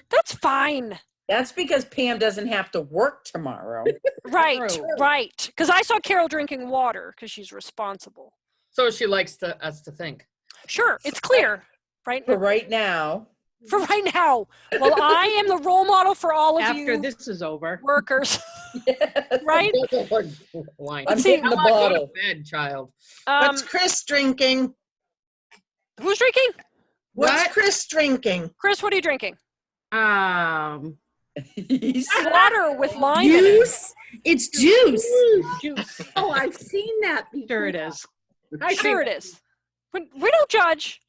That's fine. That's because Pam doesn't have to work tomorrow. Right, True. right. Because I saw Carol drinking water because she's responsible. So she likes us to think. Sure, it's clear, right? For right now. For right now. Well, I am the role model for all of After you this is over. workers, right? Wine. I'm see, hitting the Come on, go to bottle. bed, child. What's Chris drinking? Who's drinking? What's What? Chris drinking? Chris, what are you drinking? He's- Water with lime in it. Juice? It's juice. Juice. Oh, I've seen that before. Sure it is. Sure it is. We don't judge.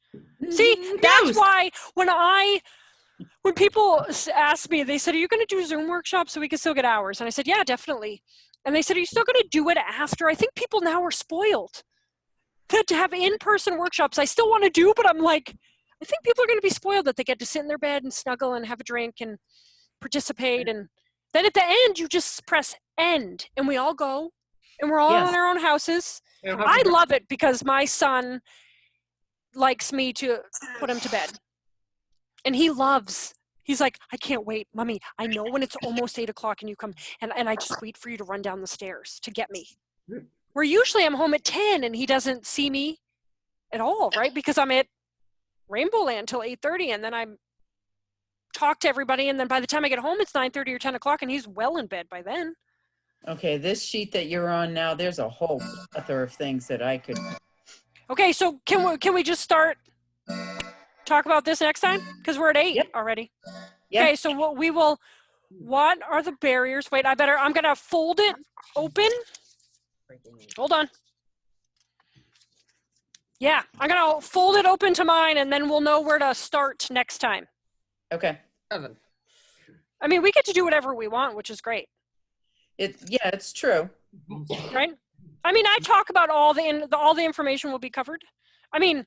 See, that's why when people ask me, they said, are you going to do Zoom workshops so we can still get hours? And I said, yeah, definitely. And they said, are you still going to do it after? I think people now are spoiled to have in-person workshops. I still want to do, but I'm like, I think people are going to be spoiled that they get to sit in their bed and snuggle and have a drink and participate. And then at the end, you just press end and we all go and we're all Yes. in our own houses. You don't have I to- love it because my son likes me to put him to bed. And he's like, I can't wait, Mommy. I know when it's almost 8 o'clock and you come and I just wait for you to run down the stairs to get me. Where usually I'm home at 10 and he doesn't see me at all, right? Because I'm at Rainbow Land till 8:30 and then I talk to everybody and then by the time I get home it's 9:30 or 10 o'clock and he's well in bed by then. Okay, this sheet that you're on now, there's a whole plethora of things that I could. Okay, so can we just start talk about this next time? Because we're at 8 Yep. already. Yep. Okay, so what are the barriers? Wait, I'm gonna fold it open. Hold on. Yeah, I'm gonna fold it open to mine and then we'll know where to start next time. Okay. 7. I mean, we get to do whatever we want, which is great, Yeah, it's true. right? I mean, I talk about all the information will be covered. I mean,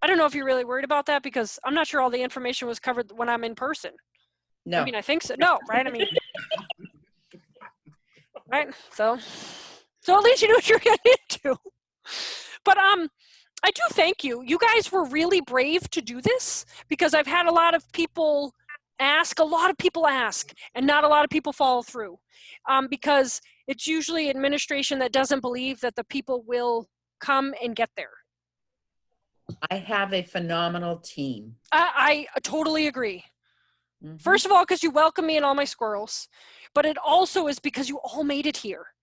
I don't know if you're really worried about that because I'm not sure all the information was covered when I'm in person. No. I mean, I think so. No, right? I mean, right? So at least you know what you're getting into. But I do thank you. You guys were really brave to do this because I've had a lot of people ask, and not a lot of people follow through because it's usually administration that doesn't believe that the people will come and get there. I have a phenomenal team. I totally agree. Mhm. First of all, because you welcome me and all my squirrels, but it also is because you all made it here.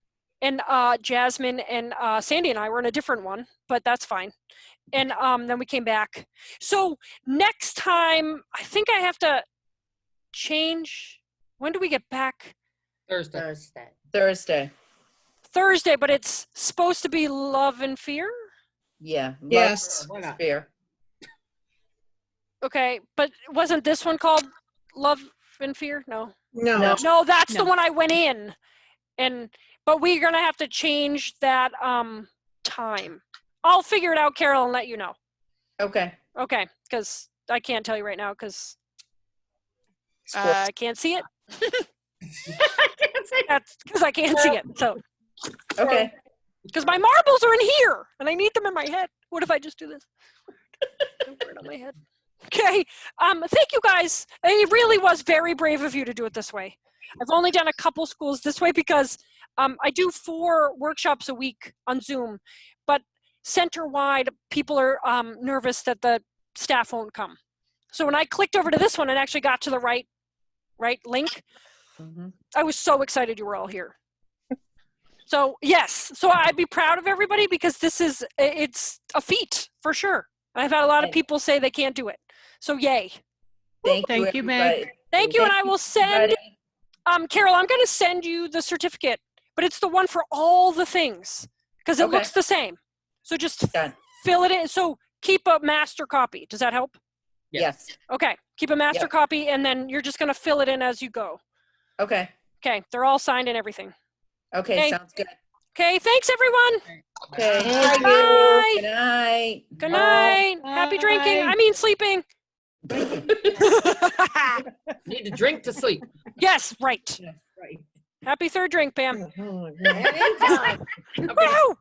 And Jasmine and Sandy and I were in a different one, but that's fine. And then we came back. So next time, I think I have to change. When do we get back? Thursday. Thursday. Thursday. Thursday, but it's supposed to be Love and Fear. Yeah. Yes. Why not? Fear. Okay, but wasn't this one called Love and Fear? No. No. No, that's the No. one I went in. But we're gonna have to change that time. I'll figure it out, Carol, and let you know. Okay. Okay, because I can't tell you right now because Squirrel. I can't see it. That's because I can't see it. So Okay. because my marbles are in here and I need them in my head. What if I just do this? Don't wear it on my head. Okay. Thank you guys. It really was very brave of you to do it this way. I've only done a couple schools this way because I do 4 workshops a week on Zoom, but center-wide, people are nervous that the staff won't come. So when I clicked over to this one and actually got to the right link, Mhm. I was so excited you were all here. So yes, so I'd be proud of everybody because it's a feat for sure. I've had a lot of people say they can't do it. So yay. Thank you, Meg. everybody. Thank you, and I will send, everybody. Carol, I'm going to send you the certificate, but it's the one for all the things because it Okay. looks the same. So just Done. fill it in. So keep a master copy. Does that help? Yes. Okay, keep a master Yep. copy, and then you're just going to fill it in as you go. Okay. Okay, they're all signed and everything. Okay. Okay. Sounds good. Okay, thanks everyone. Okay. Thank Bye. Good night. Good night. Happy drinking. I mean sleeping. Need to drink to sleep. Yes, right. Right. Happy third drink, Pam. Oh, my God. Anytime. Woohoo!